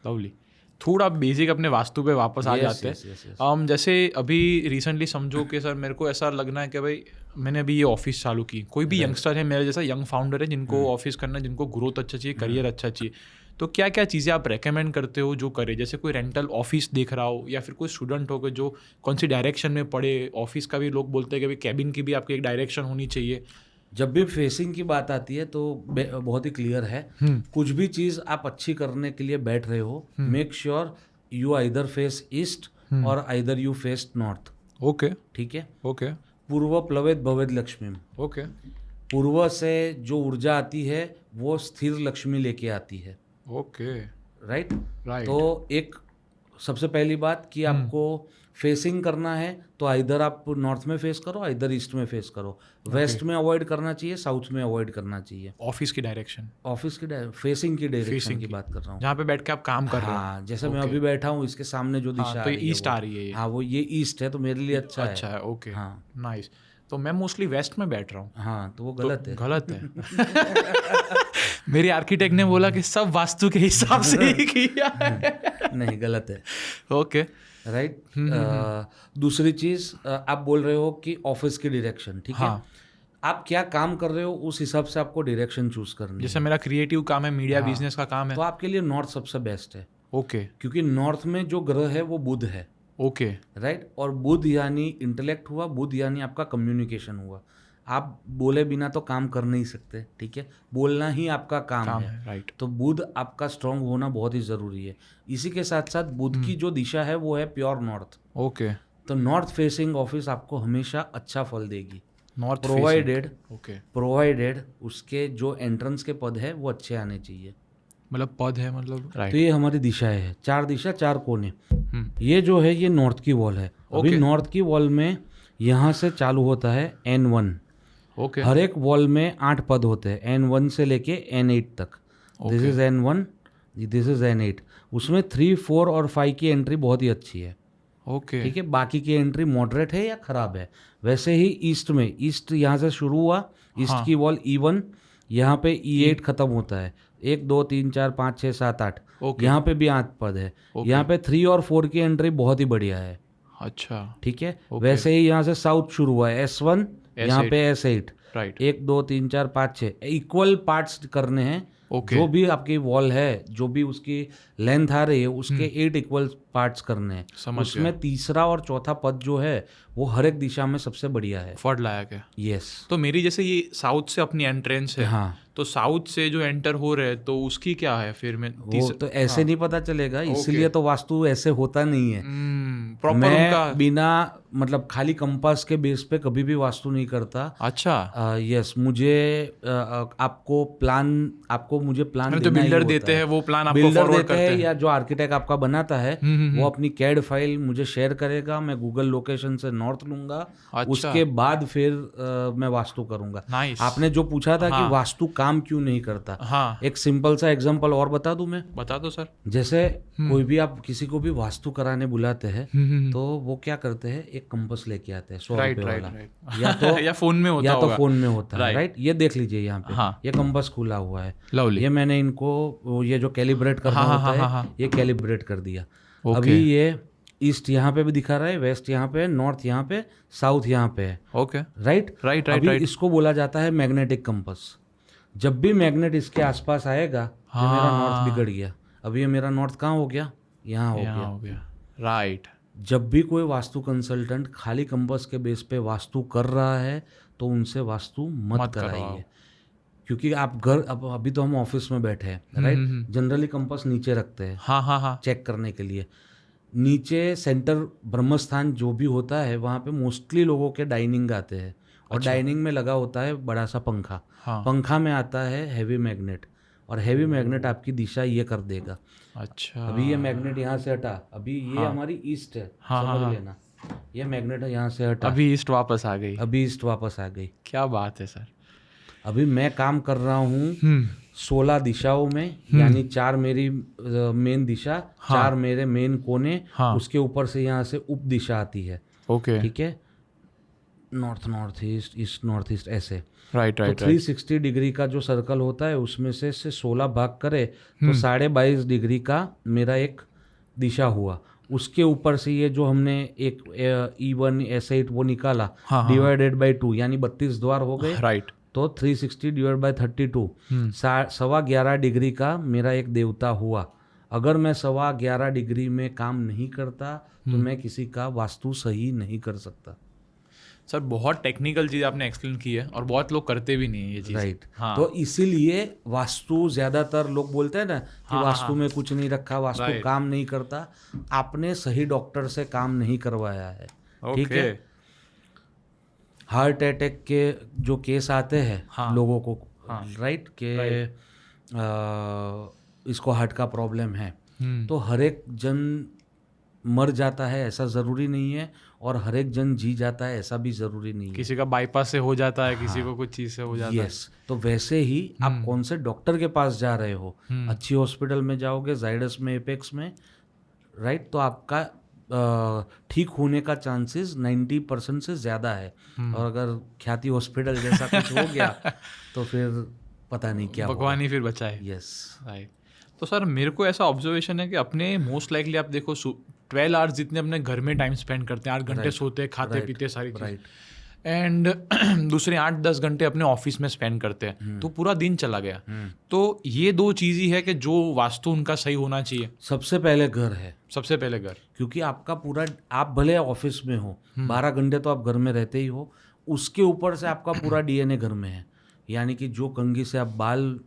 लवली। थोड़ा बेसिक अपने वास्तु पे वापस आ जाते हैं। जैसे अभी रिसेंटली समझो कि सर मेरे को ऐसा लगना है कि भाई मैंने अभी ये ऑफिस चालू की, कोई भी यंगस्टर है मेरे जैसा यंग फाउंडर है जिनको ऑफिस करना है, जिनको ग्रोथ अच्छा चाहिए, करियर अच्छा चाहिए, तो क्या क्या चीज़ें आप रेकमेंड करते हो जो करे? जैसे कोई रेंटल ऑफिस देख रहा हो, या फिर कोई स्टूडेंट हो जो कौन सी डायरेक्शन में पढ़े। ऑफिस का भी लोग बोलते हैं कि भाई कैबिन की भी आपकी एक डायरेक्शन होनी चाहिए। जब भी फेसिंग की बात आती है तो बहुत ही क्लियर है। कुछ भी चीज़ आप अच्छी करने के लिए बैठ रहे हो, make sure you either face east और either you face north. Okay, ठीक है। ओके। पूर्व प्लवेद भवेद लक्ष्मी। ओके। पूर्व से जो ऊर्जा आती है वो स्थिर लक्ष्मी लेके आती है। Okay, right. तो एक सबसे पहली बात कि आपको फेसिंग करना है तो आइदर आप नॉर्थ में फेस करो, आइदर ईस्ट में फेस करो। वेस्ट में अवॉइड करना चाहिए, साउथ में अवॉइड करना चाहिए। ऑफिस की डायरेक्शन, फेसिंग की डायरेक्शन की बात कर रहा हूँ, जहाँ पे बैठ के आप काम कर रहे हो। हाँ, जैसे मैं अभी बैठा हूँ इसके सामने जो दिशा तो ईस्ट आ रही है। हाँ, वो ये ईस्ट है तो मेरे लिए अच्छा है। ओके, हाँ, नाइस। तो मैं मोस्टली वेस्ट में बैठ रहा हूँ। हाँ, तो वो गलत है। मेरी आर्किटेक्ट ने बोला कि सब वास्तु के हिसाब से ही किया है। नहीं, गलत है। Okay, right. दूसरी चीज आप बोल रहे हो कि ऑफिस की डायरेक्शन, ठीक है। आप क्या काम कर रहे हो उस हिसाब से आपको डायरेक्शन चूज करनी है। जैसे मेरा क्रिएटिव काम है, मीडिया बिजनेस का काम है, तो आपके लिए नॉर्थ सबसे बेस्ट है। ओके, क्योंकि नॉर्थ में जो ग्रह है वो बुध है। Okay, right. और बुध यानी इंटेलेक्ट हुआ, बुध यानी आपका कम्युनिकेशन हुआ। आप बोले बिना तो काम कर नहीं सकते, ठीक है, बोलना ही आपका काम है। राइट। तो बुध आपका स्ट्रांग होना बहुत ही ज़रूरी है। इसी के साथ साथ बुध की जो दिशा है वो है प्योर नॉर्थ। ओके। तो नॉर्थ फेसिंग ऑफिस आपको हमेशा अच्छा फल देगी, नॉर्थ प्रोवाइडेड उसके जो एंट्रेंस के पद है वो अच्छे आने चाहिए। मतलब पद है, मतलब तो ये हमारी दिशाएं है, 4 दिशा 4 कोने। ये जो है ये नॉर्थ की वॉल है। अभी नॉर्थ की वॉल में यहाँ से चालू होता है N1। ओके। हर एक वॉल में 8 पद होते हैं, N1 से लेके N8 तक। This is N1, this is N8। उसमें 3, 4 और 5 की एंट्री बहुत ही अच्छी है। ओके। ठीक है, बाकी की एंट्री मॉडरेट है या खराब है। वैसे ही ईस्ट में, ईस्ट यहाँ से शुरू हुआ, ईस्ट की वॉल E1, यहाँ पे E8 खत्म होता है, 1 2 3 4 5 6 7 8, ओके। यहाँ पे भी 8 पद है। ओके। यहाँ पे 3 और 4 की एंट्री बहुत ही बढ़िया है। अच्छा। ठीक है, ओके। वैसे ही यहाँ से साउथ शुरू हुआ है, S1, यहाँ पे S8, राइट। 1 2 3 4 5 6 इक्वल पार्ट्स करने हैं। ओके। जो भी आपकी वॉल है, जो भी उसकी लेंथ आ रही है, उसके 8 इक्वल पार्ट्स करने हैं। समझ उसमें तीसरा और चौथा पद जो है वो हर एक दिशा में सबसे बढ़िया है। फट लायक है। यस। तो मेरी जैसे ये साउथ से अपनी एंट्रेंस है, हाँ, तो साउथ से जो एंटर हो रहे हैं तो उसकी क्या है फिर मैं वो तो ऐसे नहीं पता चलेगा, इसलिए तो वास्तु ऐसे होता नहीं है। प्रॉपर मैं उनका। बिना मतलब खाली कंपास के बेस पे कभी भी वास्तु नहीं करता। अच्छा। यस, मुझे मुझे प्लान तो देना ही बिल्डर होता देते है। हैं वो प्लान, आपको बिल्डर फॉरवर्ड देते करते हैं हैं। या जो आर्किटेक्ट आपका बनाता है वो अपनी कैड फाइल मुझे शेयर करेगा, मैं गूगल लोकेशन से नॉर्थ लूंगा। अच्छा। उसके बाद फिर मैं वास्तु करूंगा। नाइस। आपने जो पूछा था हाँ। कि वास्तु काम क्यों नहीं करता, हाँ, एक सिंपल सा एग्जांपल और बता दूं मैं। बता दो सर। जैसे कोई भी आप किसी को भी वास्तु कराने बुलाते हैं तो वो क्या करते हैं, एक कंपास लेके आते हैं 100 राइट रुपए राइट वाला, राइट। या तो या फोन में होता या तो होगा। फोन में होता है। Right. राइट, ये देख लीजिए यहाँ पे। हाँ। ये कंपास खुला हुआ है, लवली। ये मैंने इनको ये जो कैलिब्रेट करना हाँ, होता हाँ, हाँ, है ये कैलिब्रेट कर दिया। Okay. अभी ये ईस्ट यहाँ पे भी दिखा रहा है, वेस्ट यहाँ पे है, नॉर्थ यहाँ पे, साउथ यहाँ पे है। ओके। राइट राइट अभी राइट। इसको बोला जाता है मैग्नेटिक कंपास। जब भी मैग्नेट इसके आसपास आएगा तो मेरा नॉर्थ बिगड़ गया। अभी ये मेरा नॉर्थ कहाँ हो गया, यहाँ हो गया। हो गया। राइट। जब भी कोई वास्तु कंसल्टेंट खाली कंपास के बेस पे वास्तु कर रहा है तो उनसे वास्तु मत कराइए, क्योंकि आप घर अभी तो हम ऑफिस में बैठे हैं, राइट, जनरली कंपास नीचे रखते हैं हाँ हाँ हाँ। चेक करने के लिए। नीचे सेंटर ब्रह्मस्थान जो भी होता है वहाँ पे मोस्टली लोगों के डाइनिंग आते हैं, और डाइनिंग में लगा होता है बड़ा सा पंखा। हाँ। पंखा में आता है हैवी मैग्नेट, और हैवी मैग्नेट आपकी दिशा ये कर देगा। अच्छा। अभी ये मैग्नेट यहाँ से हटा, अभी ये हमारी ईस्ट है, समझ लेना। ये मैग्नेट यहाँ से हटा, अभी ईस्ट वापस आ गई। अभी ईस्ट वापस आ गई। क्या बात है सर। अभी मैं काम कर रहा हूँ 16 दिशाओं में, यानी 4 मेरी मेन दिशा, 4 मेरे मेन कोने, उसके ऊपर से यहाँ से उप दिशा आती है। ओके। ठीक है, north north east, east north east, ऐसे। Right right. तो 360 डिग्री का जो सर्कल होता है उसमें से 16 भाग करे तो 22.5 डिग्री का मेरा एक दिशा हुआ। उसके ऊपर से ये जो हमने एक E1 S8 वो निकाला, डिवाइडेड बाई 2, यानी 32 द्वार हो गए। राइट। तो 360 डिवाइड बाई 32, 11.25 डिग्री का मेरा एक देवता हुआ। अगर मैं 11.25 डिग्री में काम नहीं करता तो मैं किसी का वास्तु सही नहीं कर सकता। सर बहुत टेक्निकल चीज़ आपने एक्सप्लेन की है, और बहुत लोग करते भी नहीं है ये चीज़। राइट। हाँ। तो इसीलिए वास्तु, ज्यादातर लोग बोलते हैं ना कि वास्तु में कुछ नहीं रखा, वास्तु काम नहीं करता। आपने सही डॉक्टर से काम नहीं करवाया है। ठीक है। हार्ट अटैक के जो केस आते हैं लोगों को, राइट, के इसको हार्ट का प्रॉब्लम है, तो हर एक जन मर जाता है ऐसा ज़रूरी नहीं है, और हर एक जन जी जाता है ऐसा भी ज़रूरी नहीं है। किसी का बाईपास से हो जाता है, किसी को कुछ चीज़ से हो जाता है। यस। तो वैसे ही आप कौन से डॉक्टर के पास जा रहे हो, अच्छी हॉस्पिटल में जाओगे, जाइडस में, एपेक्स में, राइट, तो आपका ठीक होने का चांसेस 90% से ज़्यादा है। और अगर ख्याति हॉस्पिटल जैसा कुछ हो गया तो फिर पता नहीं क्या भगवान ही फिर बचाए। यस। राइट। तो सर मेरे को ऐसा ऑब्जर्वेशन है कि अपने मोस्ट लाइकली आप देखो 12 आवर्स जितने अपने घर में टाइम स्पेंड करते हैं, 8 घंटे सोते हैं, खाते पीते सारी चीज़, एंड दूसरे 8-10 घंटे अपने ऑफिस में स्पेंड करते हैं, तो पूरा दिन चला गया। तो ये 2 चीज़ ही है कि जो वास्तु उनका सही होना चाहिए। सबसे पहले घर है, सबसे पहले घर, क्योंकि आपका पूरा, आप भले ऑफिस में हो 12 घंटे तो आप घर में रहते ही हो, उसके ऊपर से आपका पूरा DNA घर में है। यानी कि जो कंघी से आप बाल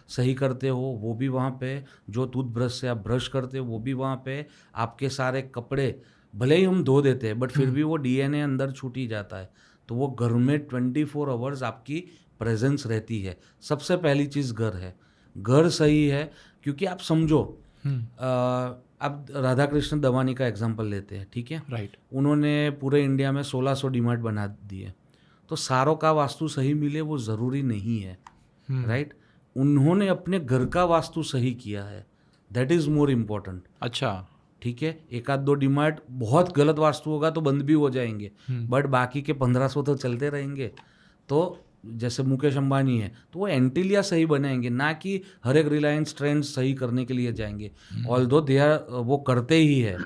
सही करते हो वो भी वहाँ पे, जो टूथब्रश से आप ब्रश करते हो वो भी वहाँ पे, आपके सारे कपड़े भले ही हम धो देते हैं बट फिर भी वो DNA अंदर छूट ही जाता है। तो वो घर में 24 आवर्स आपकी प्रेजेंस रहती है। सबसे पहली चीज़ घर है। घर सही है, क्योंकि आप समझो, अब राधा कृष्ण दवानी का एग्जाम्पल लेते हैं, ठीक है, राइट। उन्होंने पूरे इंडिया में 1600 डीमार्ट बना दिए, तो सारों का वास्तु सही मिले वो ज़रूरी नहीं है, राइट। उन्होंने अपने घर का वास्तु सही किया है, दैट इज़ मोर इम्पोर्टेंट। अच्छा। ठीक है, एक आध दो डीमार्ट बहुत गलत वास्तु होगा तो बंद भी हो जाएंगे, बट बाकी के 1500 तो चलते रहेंगे। तो जैसे मुकेश अंबानी है तो वो एंटीलिया सही बनाएंगे, ना कि हर एक रिलायंस ट्रेंड सही करने के लिए जाएंगे। ऑल्दो दे आर, वो करते ही है।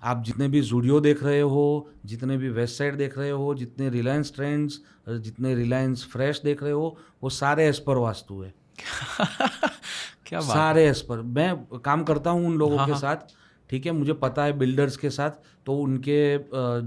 आप जितने भी जूडियो देख रहे हो, जितने भी वेस्ट साइड देख रहे हो, जितने रिलायंस ट्रेंड्स, जितने रिलायंस फ्रेश देख रहे हो, वो सारे एज पर वास्तु है। क्या बात सारे एज पर। मैं काम करता हूँ उन लोगों के साथ, ठीक है, मुझे पता है बिल्डर्स के साथ, तो उनके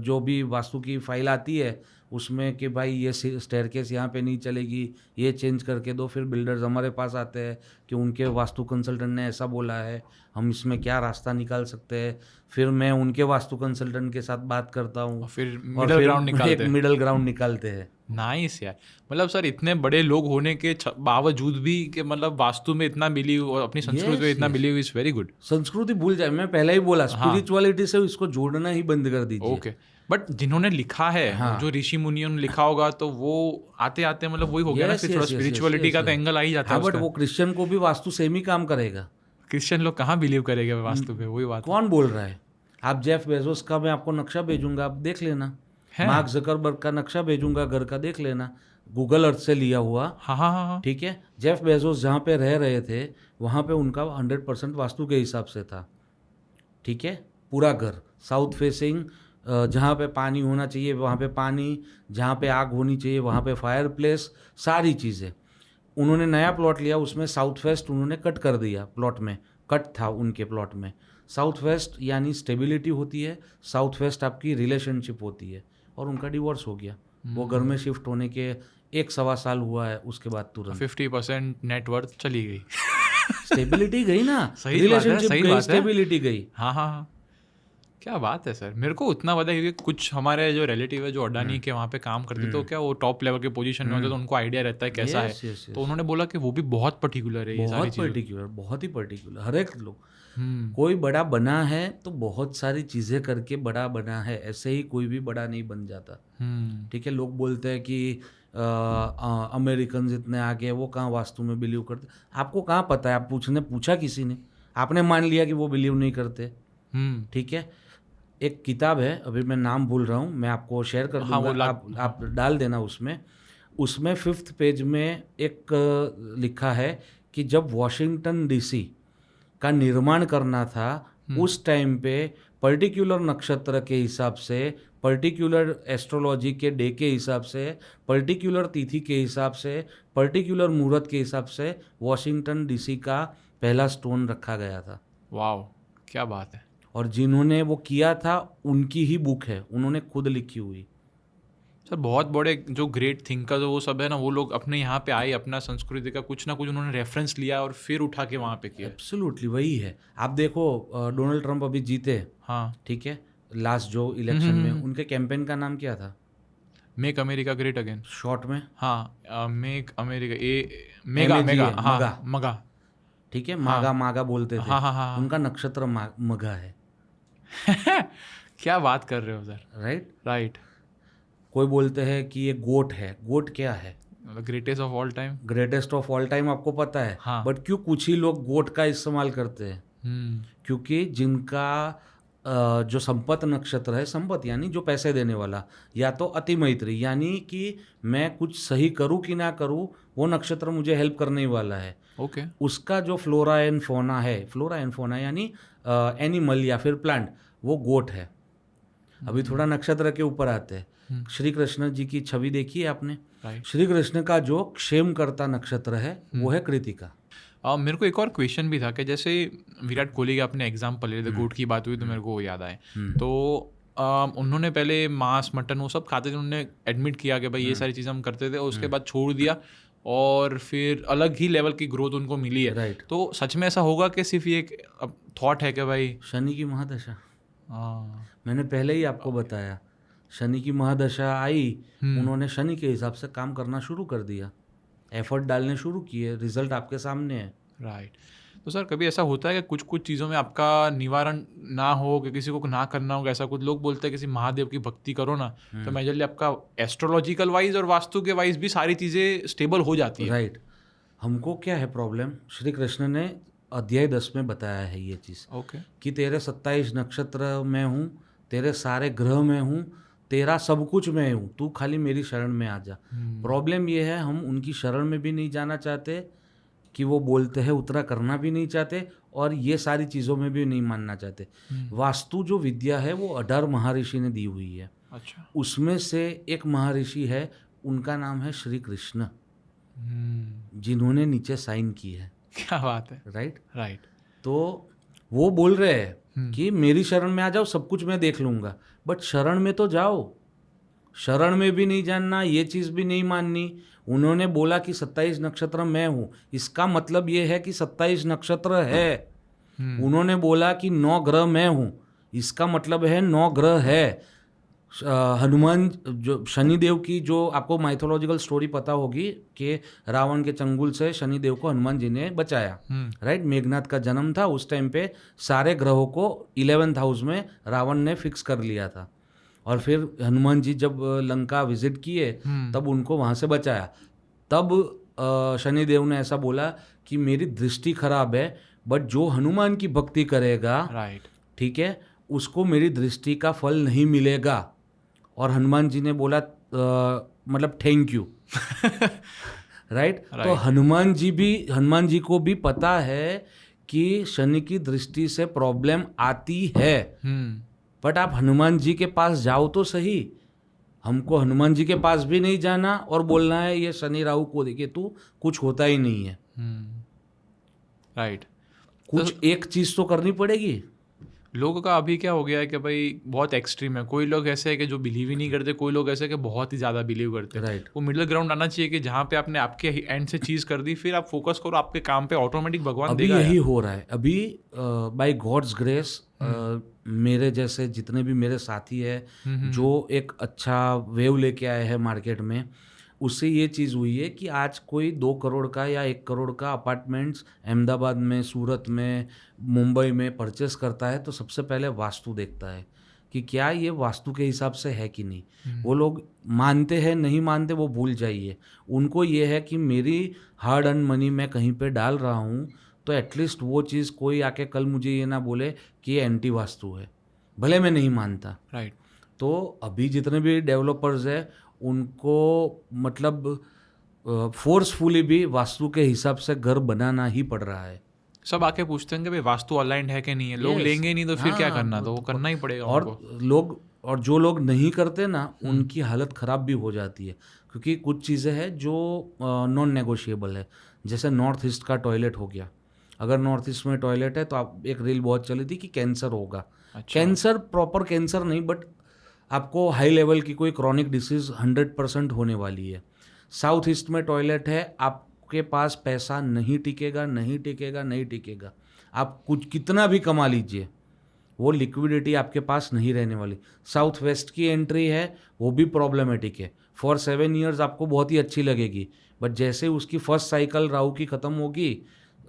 जो भी वास्तु की फाइल आती है उसमें कि भाई ये स्टेयरकेस यहाँ पे नहीं चलेगी, ये चेंज करके दो, फिर बिल्डर्स हमारे पास आते हैं कि उनके वास्तु कंसल्टेंट ने ऐसा बोला है, हम इसमें क्या रास्ता निकाल सकते हैं। फिर मैं उनके वास्तु कंसल्टेंट के साथ बात करता हूँ, फिर मिडल ग्राउंड निकालते हैं। मिडल ग्राउंड निकालते हैं। नाइस यार। मतलब सर इतने बड़े लोग होने के बावजूद भी कि मतलब वास्तु में इतना बिलीव और अपनी संस्कृति में इतना बिलीव इज वेरी गुड। संस्कृति भूल जाए, मैं पहले ही बोला, स्पिरिचुअलिटी से इसको जोड़ना ही बंद कर दीजिए। ओके, बट जिन्होंने लिखा है, जो ऋषि मुनियों ने लिखा होगा, तो वो आते आते मतलब वही हो गया ना, फिर थोड़ा स्पिरिचुअलिटी का तो एंगल आ ही जाता है। बट वो क्रिश्चियन को भी वास्तु सेम ही काम करेगा। क्रिश्चियन लोग कहाँ बिलीव करेंगे वास्तु पे, वही बात। कौन बोल रहा है? आप जेफ बेजोस का मैं आपको नक्शा भेजूंगा, आप देख लेना। मार्क जकरबर्ग का नक्शा भेजूंगा घर का, देख लेना, गूगल अर्थ से लिया हुआ। हाँ। ठीक है, जेफ बेजोस जहाँ पे रह रहे थे वहाँ पे उनका 100% वास्तु के हिसाब से था। ठीक है, पूरा घर साउथ फेसिंग, जहाँ पे पानी होना चाहिए वहाँ पे पानी, जहाँ पे आग होनी चाहिए वहाँ पे फायर प्लेस, सारी चीज़ें। उन्होंने नया प्लॉट लिया, उसमें साउथ वेस्ट उन्होंने कट कर दिया, प्लॉट में कट था उनके प्लॉट में। साउथ वेस्ट यानी स्टेबिलिटी होती है, साउथ वेस्ट आपकी रिलेशनशिप होती है, और उनका डिवोर्स हो गया। वो घर में शिफ्ट होने के 1-1.25 साल हुआ है, उसके बाद तुरंत 50% नेटवर्थ चली गई। स्टेबिलिटी गई ना, सही रिलेशनशिप सही गई, बात है। स्टेबिलिटी गई। हाँ। क्या बात है सर, मेरे को उतना पता है क्योंकि कुछ हमारे जो रिलेटिव है जो अडानी के वहाँ पे काम करते, तो क्या वो टॉप लेवल के पोजीशन में होते, तो उनको आइडिया रहता है कैसा है। तो उन्होंने बोला कि वो भी बहुत पर्टिकुलर है, ये सारी चीजें बहुत ही पर्टिकुलर। हर एक लोग, कोई बड़ा बना है तो बहुत सारी चीज़ें करके बड़ा बना है, ऐसे ही कोई भी बड़ा नहीं बन जाता। ठीक है, लोग बोलते हैं कि अमेरिकन इतने आगे, वो कहाँ वास्तु में बिलीव करते। आपको कहाँ पता है? आप पूछा किसी ने? आपने मान लिया कि वो बिलीव नहीं करते। ठीक है, एक किताब है, अभी मैं नाम भूल रहा हूँ, मैं आपको शेयर कर दूंगा, आप डाल देना उसमें 5th पेज में एक लिखा है कि जब वॉशिंगटन डीसी का निर्माण करना था, उस टाइम पे पर्टिकुलर नक्षत्र के हिसाब से, पर्टिकुलर एस्ट्रोलॉजी के डे के हिसाब से, पर्टिकुलर तिथि के हिसाब से, पर्टिकुलर मुहूर्त के हिसाब से वॉशिंगटन डीसी का पहला स्टोन रखा गया था। वाह, क्या बात है। और जिन्होंने वो किया था उनकी ही बुक है, उन्होंने खुद लिखी हुई। सर बहुत बड़े जो ग्रेट थिंकर वो सब है ना, वो लोग अपने यहाँ पे आए, अपना संस्कृति का कुछ ना कुछ उन्होंने रेफरेंस लिया और फिर उठा के वहाँ पे किया। एब्सोल्युटली वही है। आप देखो, डोनाल्ड ट्रंप अभी जीते, हाँ ठीक है, लास्ट जो इलेक्शन में, उनके कैंपेन का नाम क्या था? Make America great again, short में। हाँ, मेक अमेरिका, मेगा, मगा। ठीक है, मागा बोलते थे। हाँ। उनका नक्षत्र मगा है। क्या बात कर रहे हो सर। राइट। कोई बोलते हैं कि ये गोट है। गोट क्या है? Greatest of all time. Greatest of all time आपको पता है। हाँ। बट क्यों कुछ ही लोग गोट का इस्तेमाल करते हैं? क्योंकि जिनका जो संपत नक्षत्र है, संपत यानी जो पैसे देने वाला, या तो अति मैत्री यानी कि मैं कुछ सही करूं कि ना करूं, वो नक्षत्र मुझे हेल्प करने वाला है। ओके। उसका जो फ्लोरा एंड फोना है, फ्लोरा एंड फोना यानी एनिमल या फिर प्लांट, वो गोट है। अभी थोड़ा नक्षत्र के ऊपर आते हैं। श्री कृष्ण जी की छवि देखी है आपने? श्री कृष्ण का जो क्षेम करता नक्षत्र है वो है कृतिका। मेरे को एक और क्वेश्चन भी था कि जैसे विराट कोहली का आपने एग्जाम्पल ले, गोट की बात हुई तो मेरे को वो याद आए। तो उन्होंने पहले मांस मटन वो सब खाते थे, उन्होंने एडमिट किया कि भाई ये सारी चीज़ें हम करते थे, और उसके बाद छोड़ दिया, और फिर अलग ही लेवल की ग्रोथ उनको मिली है। राइट। तो सच में ऐसा होगा कि सिर्फ ये थॉट है कि भाई शनि की महादशा, मैंने पहले ही आपको बताया, शनि की महादशा आई, उन्होंने शनि के हिसाब से काम करना शुरू कर दिया, एफर्ट डालने शुरू किए, रिजल्ट आपके सामने है। राइट। तो सर कभी ऐसा होता है कि कुछ कुछ चीज़ों में आपका निवारण ना हो, कि किसी को ना करना हो, ऐसा कुछ लोग बोलते हैं किसी महादेव की भक्ति करो ना, तो मेजरली आपका एस्ट्रोलॉजिकल वाइज और वास्तु के वाइज भी सारी चीज़ें स्टेबल हो जाती है। राइट। हमको क्या है प्रॉब्लम? श्री कृष्ण ने अध्याय 10 में बताया है ये चीज़ ओके कि तेरे 27 नक्षत्र में हूँ, तेरे सारे ग्रह में हूँ, तेरा सब कुछ मैं हूँ, तू खाली मेरी शरण में आ जा। प्रॉब्लम ये है हम उनकी शरण में भी नहीं जाना चाहते कि वो बोलते हैं उतना करना भी नहीं चाहते और ये सारी चीज़ों में भी नहीं मानना चाहते। वास्तु जो विद्या है वो 18 महर्षि ने दी हुई है। अच्छा उसमें से एक महर्षि है, उनका नाम है श्री कृष्ण, जिन्होंने नीचे साइन की है। क्या बात है। राइट। राइट तो वो बोल रहे हैं कि मेरी शरण में आ जाओ, सब कुछ मैं देख लूँगा, बट शरण में तो जाओ। शरण में भी नहीं जानना, ये चीज़ भी नहीं माननी। उन्होंने बोला कि 27 नक्षत्र मैं हूँ, इसका मतलब ये है कि 27 नक्षत्र है। उन्होंने बोला कि 9 ग्रह मैं हूँ, इसका मतलब है 9 ग्रह है। हनुमान जो शनिदेव की, जो आपको माइथोलॉजिकल स्टोरी पता होगी कि रावण के चंगुल से शनिदेव को हनुमान जी ने बचाया। राइट। मेघनाथ का जन्म था उस टाइम पे, सारे ग्रहों को 11th हाउस में रावण ने फिक्स कर लिया था और फिर हनुमान जी जब लंका विजिट किए तब उनको वहाँ से बचाया। तब शनिदेव ने ऐसा बोला कि मेरी दृष्टि खराब है, बट जो हनुमान की भक्ति करेगा, राइट, ठीक है, उसको मेरी दृष्टि का फल नहीं मिलेगा। और हनुमान जी ने बोला मतलब थैंक यू। राइट। तो हनुमान जी को भी पता है कि शनि की दृष्टि से प्रॉब्लम आती है, बट आप हनुमान जी के पास जाओ तो सही। हमको हनुमान जी के पास भी नहीं जाना और बोलना है ये शनि राहु को देखिए तू कुछ होता ही नहीं है। राइट। कुछ एक चीज तो करनी पड़ेगी। लोगों का अभी क्या हो गया है कि भाई बहुत एक्सट्रीम है। कोई लोग ऐसे है कि जो बिलीव ही नहीं करते, कोई लोग ऐसे कि बहुत ही ज़्यादा बिलीव करते हैं। राइट। वो मिडिल ग्राउंड आना चाहिए कि जहाँ पे आपने आपके एंड से चीज़ कर दी, फिर आप फोकस करो आपके काम पे, ऑटोमेटिक भगवान अभी देगा। यही हो रहा है अभी। बाय गॉड्स ग्रेस मेरे जैसे जितने भी मेरे साथी है जो एक अच्छा वेव लेके आए हैं मार्केट में, उससे ये चीज़ हुई है कि आज कोई 2 करोड़ का या 1 करोड़ का अपार्टमेंट्स अहमदाबाद में, सूरत में, मुंबई में परचेस करता है तो सबसे पहले वास्तु देखता है कि क्या ये वास्तु के हिसाब से है कि नहीं। वो लोग मानते हैं नहीं मानते वो भूल जाइए। उनको ये है कि मेरी हार्ड अर्न मनी मैं कहीं पे डाल रहा हूँ तो एटलीस्ट वो चीज़ कोई आके कल मुझे ये ना बोले कि ये एंटी वास्तु है, भले मैं नहीं मानता। राइट। तो अभी जितने भी डेवलपर्स हैं उनको मतलब फोर्सफुली भी वास्तु के हिसाब से घर बनाना ही पड़ रहा है। सब आके पूछते हैं कि भाई वास्तु अलाइंड है कि नहीं है। लोग लेंगे नहीं तो फिर क्या करना, तो वो करना ही पड़ेगा उनको। और जो लोग नहीं करते ना उनकी हालत ख़राब भी हो जाती है, क्योंकि कुछ चीज़ें हैं जो नॉन नेगोशिएबल है। जैसे नॉर्थ ईस्ट का टॉयलेट हो गया, अगर नॉर्थ ईस्ट में टॉयलेट है तो आप, एक रील बहुत चली थी कि कैंसर होगा। कैंसर प्रॉपर कैंसर नहीं, बट आपको हाई लेवल की कोई क्रॉनिक डिसीज़ 100% होने वाली है। साउथ ईस्ट में टॉयलेट है, आपके पास पैसा नहीं टिकेगा, नहीं टिकेगा, नहीं टिकेगा। आप कुछ कितना भी कमा लीजिए, वो लिक्विडिटी आपके पास नहीं रहने वाली। साउथ वेस्ट की एंट्री है, वो भी प्रॉब्लमेटिक है। फॉर 7 years आपको बहुत ही अच्छी लगेगी, बट जैसे उसकी फर्स्ट साइकिल राहु की ख़त्म होगी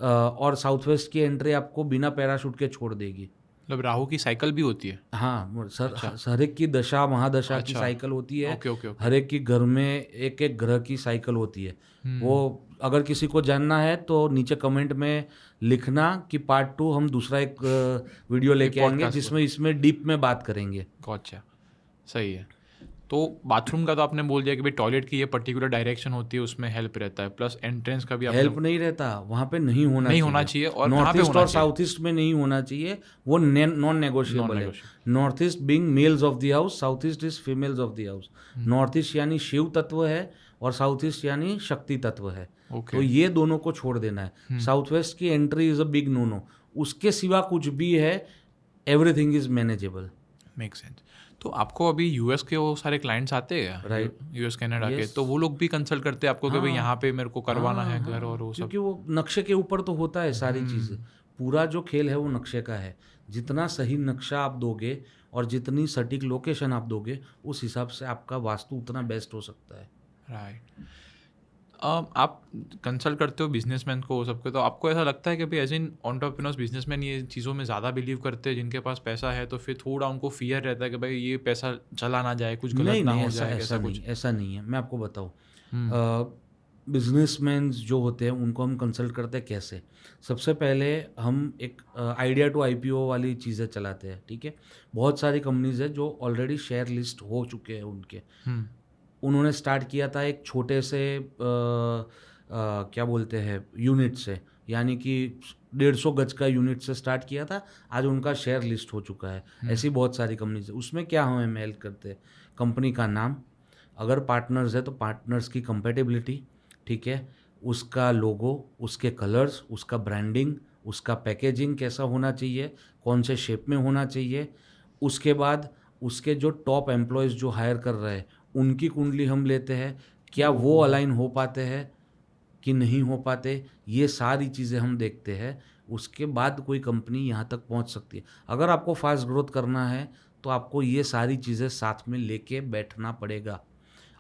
और साउथ वेस्ट की एंट्री आपको बिना पैराशूट के छोड़ देगी। मतलब राहु की साइकिल भी होती है? हाँ सर। अच्छा। हर एक की दशा महादशा की साइकिल होती है। ओके। हर एक की घर में एक एक ग्रह की साइकिल होती है। वो अगर किसी को जानना है तो नीचे कमेंट में लिखना कि पार्ट 2 हम दूसरा एक वीडियो लेके आएंगे जिसमें इसमें डीप में बात करेंगे। अच्छा, सही है। तो बाथरूम का तो आपने बोल दिया कि भाई टॉयलेट की ये पर्टिकुलर डायरेक्शन होती है, उसमें हेल्प रहता है, प्लस एंट्रेंस का भी हेल्प नहीं रहता, वहाँ पे नहीं होना चाहिए। और नॉर्थ ईस्ट और साउथ ईस्ट में नहीं होना चाहिए, वो नॉन नेगोशिएबल है। North east being males of the house, south east is females of the house. North east यानी शिव तत्व है और साउथ ईस्ट यानी शक्ति तत्व है। तो ये दोनों को छोड़ देना है। साउथ वेस्ट की entry is a big no. उसके सिवा कुछ भी है, everything is manageable. Make sense. तो आपको अभी यूएस के वो सारे क्लाइंट्स आते हैं? राइट। यूएस कनाडा के, तो वो लोग भी कंसल्ट करते हैं आपको कि भाई यहाँ पे मेरे को करवाना है घर और वो सब? क्योंकि वो नक्शे के ऊपर तो होता है सारी चीज़ें। पूरा जो खेल है वो नक्शे का है। जितना सही नक्शा आप दोगे और जितनी सटीक लोकेशन आप दोगे, उस हिसाब से आपका वास्तु उतना बेस्ट हो सकता है। राइट। आप कंसल्ट करते हो बिजनेसमैन को, सबके, तो आपको ऐसा लगता है कि भाई एज इन एंटरप्रेन्योर्स, बिजनेसमैन ये चीज़ों में ज़्यादा बिलीव करते हैं, जिनके पास पैसा है तो फिर थोड़ा उनको फियर रहता है कि भाई ये पैसा चला ना जाए, कुछ गलत ना हो जाए? ऐसा नहीं है। मैं आपको बताऊँ, बिजनेसमैन जो होते हैं उनको हम कंसल्ट करते हैं कैसे। सबसे पहले हम एक आइडिया टू आईपीओ वाली चीज़ें चलाते हैं, ठीक है। बहुत सारी कंपनीज है जो ऑलरेडी शेयर लिस्ट हो चुके हैं उनके। उन्होंने स्टार्ट किया था एक छोटे से क्या बोलते हैं यूनिट से, यानी कि 150 गज का यूनिट से स्टार्ट किया था, आज उनका शेयर लिस्ट हो चुका है। ऐसी बहुत सारी कंपनीज है। उसमें क्या हमें हेल्प करते हैं, कंपनी का नाम, अगर पार्टनर्स है तो पार्टनर्स की कंपेटेबिलिटी, ठीक है, उसका लोगो, उसके कलर्स, उसका ब्रांडिंग, उसका पैकेजिंग कैसा होना चाहिए, कौन से शेप में होना चाहिए। उसके बाद उसके जो टॉप एम्प्लॉयज़ जो हायर कर रहे हैं उनकी कुंडली हम लेते हैं, क्या वो अलाइन हो पाते हैं कि नहीं हो पाते, ये सारी चीज़ें हम देखते हैं। उसके बाद कोई कंपनी यहाँ तक पहुँच सकती है। अगर आपको फास्ट ग्रोथ करना है तो आपको ये सारी चीज़ें साथ में लेके बैठना पड़ेगा।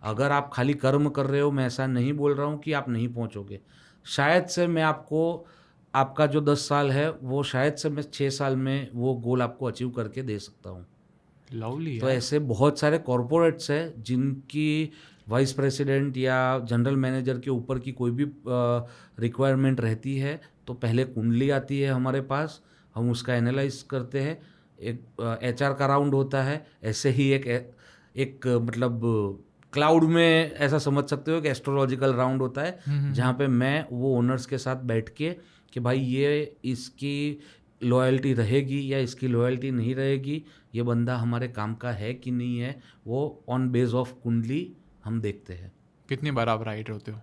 अगर आप खाली कर्म कर रहे हो, मैं ऐसा नहीं बोल रहा हूँ कि आप नहीं पहुँचोगे। शायद से मैं आपको, आपका जो 10 साल है वो शायद से मैं 6 साल में वो गोल आपको अचीव करके दे सकता हूँ। लवली तो ऐसे बहुत सारे कॉरपोरेट्स हैं जिनकी वाइस प्रेसिडेंट या जनरल मैनेजर के ऊपर की कोई भी रिक्वायरमेंट रहती है तो पहले कुंडली आती है हमारे पास, हम उसका एनालाइज करते हैं। एक एचआर का राउंड होता है, ऐसे ही एक मतलब क्लाउड में ऐसा समझ सकते हो कि एस्ट्रोलॉजिकल राउंड होता है, जहाँ पे मैं वो ओनर्स के साथ बैठ के कि भाई ये इसकी लॉयल्टी रहेगी या इसकी लॉयल्टी नहीं रहेगी, ये बंदा हमारे काम का है कि नहीं है, वो ऑन बेस ऑफ कुंडली हम देखते हैं। कितनी बार आप राइट होते हो?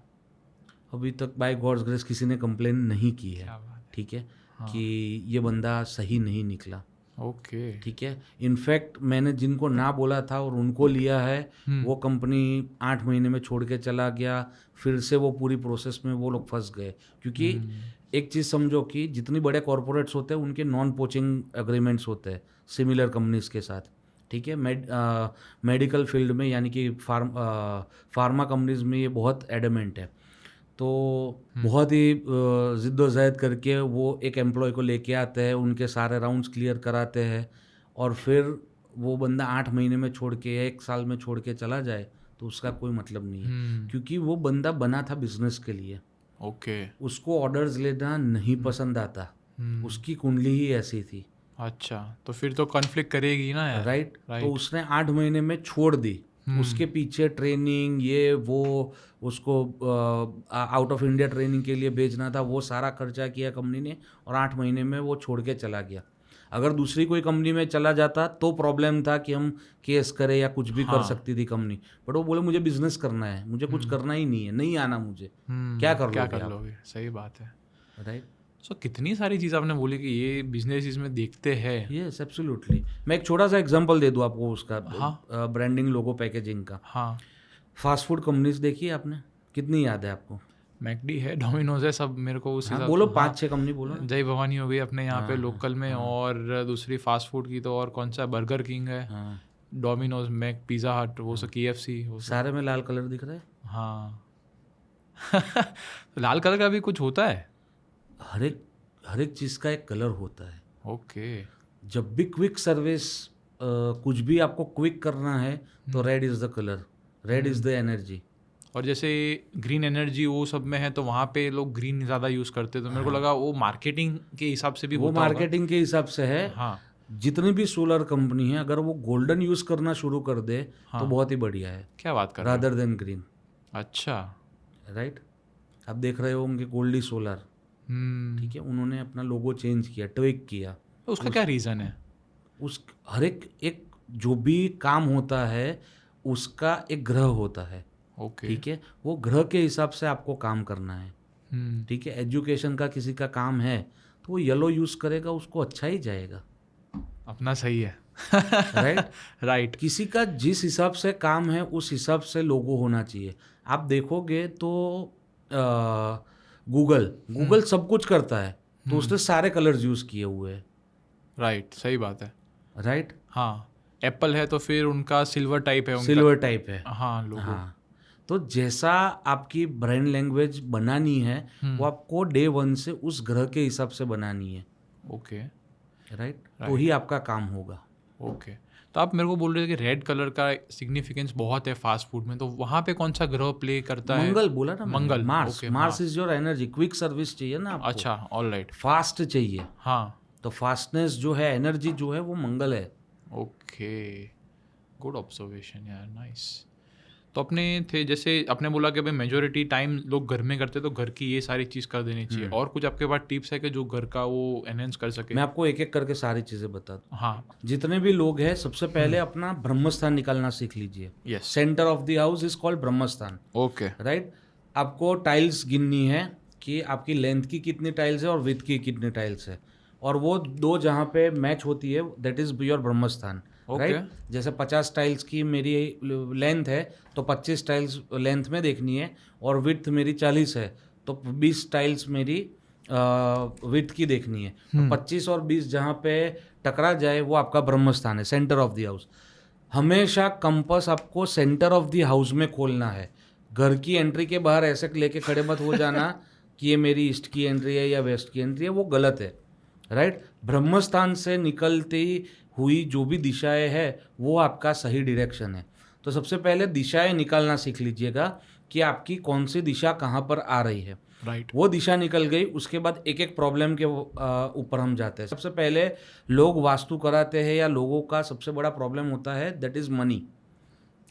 अभी तक बाय गॉड्स ग्रेस किसी ने कंप्लेन नहीं की है, क्या बात है। ठीक है, कि ये बंदा सही नहीं निकला, ओके। ठीक है। इनफैक्ट मैंने जिनको ना बोला था और उनको लिया है, वो कंपनी 8 महीने में छोड़ के चला गया, फिर से वो पूरी प्रोसेस में वो लोग फंस गए। क्योंकि एक चीज़ समझो कि जितनी बड़े कॉरपोरेट्स होते हैं उनके नॉन पोचिंग एग्रीमेंट्स होते हैं सिमिलर कंपनीज के साथ, ठीक है। मेडिकल फील्ड में यानी कि फार्मा कंपनीज में ये बहुत एडमेंट है। तो बहुत ही ज़िद्दोजहद करके वो एक एम्प्लॉय को लेके आते हैं, उनके सारे राउंड्स क्लियर कराते हैं, और फिर वो बंदा 8 महीने में छोड़ के या 1 साल में छोड़ के चला जाए तो उसका कोई मतलब नहीं है। क्योंकि वो बंदा बना था बिजनेस के लिए, ओके। उसको ऑर्डर्स लेना नहीं पसंद आता, उसकी कुंडली ही ऐसी थी। अच्छा, तो फिर तो कॉन्फ्लिक्ट करेगी ना यार। राइट। तो उसने 8 महीने में छोड़ दी। उसके पीछे ट्रेनिंग ये वो, उसको आउट ऑफ इंडिया ट्रेनिंग के लिए भेजना था, वो सारा खर्चा किया कंपनी ने, और 8 महीने में वो छोड़ के चला गया। अगर दूसरी कोई कंपनी में चला जाता तो प्रॉब्लम था कि हम केस करें या कुछ भी कर सकती थी कंपनी, बट वो बोले मुझे बिजनेस करना है, मुझे कुछ करना ही नहीं है, नहीं आना मुझे, क्या कर लोगे। सही बात है। राइट। सो कितनी सारी चीज़ आपने बोली कि ये बिजनेस इसमें देखते हैं। Yes absolutely. मैं एक छोटा सा एग्जांपल दे दूं आपको उसका, हाँ। ब्रांडिंग, लोगो, पैकेजिंग का। हाँ। फास्ट फूड कंपनीज देखी है आपने, कितनी याद है आपको? मैकडी है, डोमिनोज है, सब मेरे को उस हाँ, हिसाब बोलो से। 5-6 कंपनी बोलो। जय भवानी हो गई अपने यहाँ पे लोकल में, और दूसरी फास्ट फूड की तो और कौन सा, बर्गर किंग है, डोमिनोज, मैक, पिज़्ज़ा हट, वो सब, KFC, वो सब। सारे में लाल कलर दिख रहा है। हाँ। लाल कलर का भी कुछ होता है? हर एक चीज़ का एक कलर होता है। ओके। जब भी क्विक सर्विस, कुछ भी आपको क्विक करना है तो red is the colour, red is the energy. और जैसे ग्रीन एनर्जी वो सब में है तो वहाँ पे लोग ग्रीन ज़्यादा यूज़ करते हैं, तो मेरे को लगा वो मार्केटिंग के हिसाब से भी वो होता होगा। मार्केटिंग के हिसाब से है। हाँ। जितनी भी सोलर कंपनी है, अगर वो गोल्डन यूज़ करना शुरू कर दे तो बहुत ही बढ़िया है, क्या बात कर रहे हो? Rather than green. अच्छा। राइट। आप देख रहे होंगे गोल्डी सोलर, ठीक है, उन्होंने अपना लोगो चेंज किया, ट्विक किया। तो उसका क्या रीज़न है? उस हर एक जो भी काम होता है उसका एक ग्रह होता है, ओके। ठीक है, वो ग्रह के हिसाब से आपको काम करना है, ठीक है। एजुकेशन का किसी का काम है तो वो येलो यूज़ करेगा, उसको अच्छा ही जाएगा, अपना सही है। राइट। राइट। किसी का जिस हिसाब से काम है उस हिसाब से लोगो होना चाहिए। आप देखोगे तो गूगल सब कुछ करता है, तो उसने सारे कलर्स यूज़ किए हुए हैं। राइट, सही बात है। राइट। हाँ, एप्पल है तो फिर उनका सिल्वर टाइप है, उनका सिल्वर टाइप है। हाँ, लोगो। हाँ, तो जैसा आपकी ब्रांड लैंग्वेज बनानी है वो आपको डे 1 से उस ग्रह के हिसाब से बनानी है। ओके। राइट। तो ही आपका काम होगा। ओके, तो आप मेरे को बोल रहे थे कि रेड कलर का सिग्निफिकेंस बहुत है फास्ट फूड में, तो वहाँ पे कौन सा ग्रह प्ले करता है? मंगल बोला ना मैंने, Mangal, Mars. Okay, Mars is your energy. Quick service चाहिए ना आपको, अच्छा, ऑल राइट, फास्ट चाहिए, हाँ, तो फास्टनेस जो है, एनर्जी जो है, वो मंगल है। ओके, गुड ऑब्जर्वेशन यार, नाइस। तो अपने थे जैसे आपने बोला कि भाई मेजोरिटी टाइम लोग घर में करते, तो घर की ये सारी चीज़ कर देनी चाहिए, और कुछ आपके पास टिप्स है कि जो घर का वो एनहेंस कर सके? मैं आपको एक एक करके सारी चीजें बता दूं। हाँ, जितने भी लोग हैं, सबसे पहले अपना ब्रह्मस्थान निकालना सीख लीजिए। Yes, centre of the house is called Brahmasthan, okay, right. आपको टाइल्स गिननी है कि आपकी लेंथ की कितनी टाइल्स है और विड्थ की कितनी टाइल्स है, और वो दो जहाँ पे मैच होती है, that is your Brahmasthan, right. जैसे 50 टाइल्स की मेरी लेंथ है, तो 25 टाइल्स लेंथ में देखनी है, और विड्थ मेरी 40 है, तो 20 टाइल्स मेरी विड्थ की देखनी है। तो 25 और 20 जहाँ पे टकरा जाए, वो आपका ब्रह्मस्थान है, सेंटर ऑफ द हाउस। हमेशा कंपास आपको सेंटर ऑफ द हाउस में खोलना है। घर की एंट्री के बाहर ऐसे लेके खड़े मत हो जाना कि ये मेरी ईस्ट की एंट्री है या वेस्ट की एंट्री है, वो गलत है, राइट। ब्रह्मस्थान से निकलती हुई जो भी दिशाएं है, वो आपका सही डायरेक्शन है। तो सबसे पहले दिशाएं निकालना सीख लीजिएगा कि आपकी कौन सी दिशा कहाँ पर आ रही है, राइट, वो दिशा निकल गई। उसके बाद एक एक प्रॉब्लम के ऊपर हम जाते हैं। सबसे पहले लोग वास्तु कराते हैं, या लोगों का सबसे बड़ा प्रॉब्लम होता है, दैट इज़ मनी,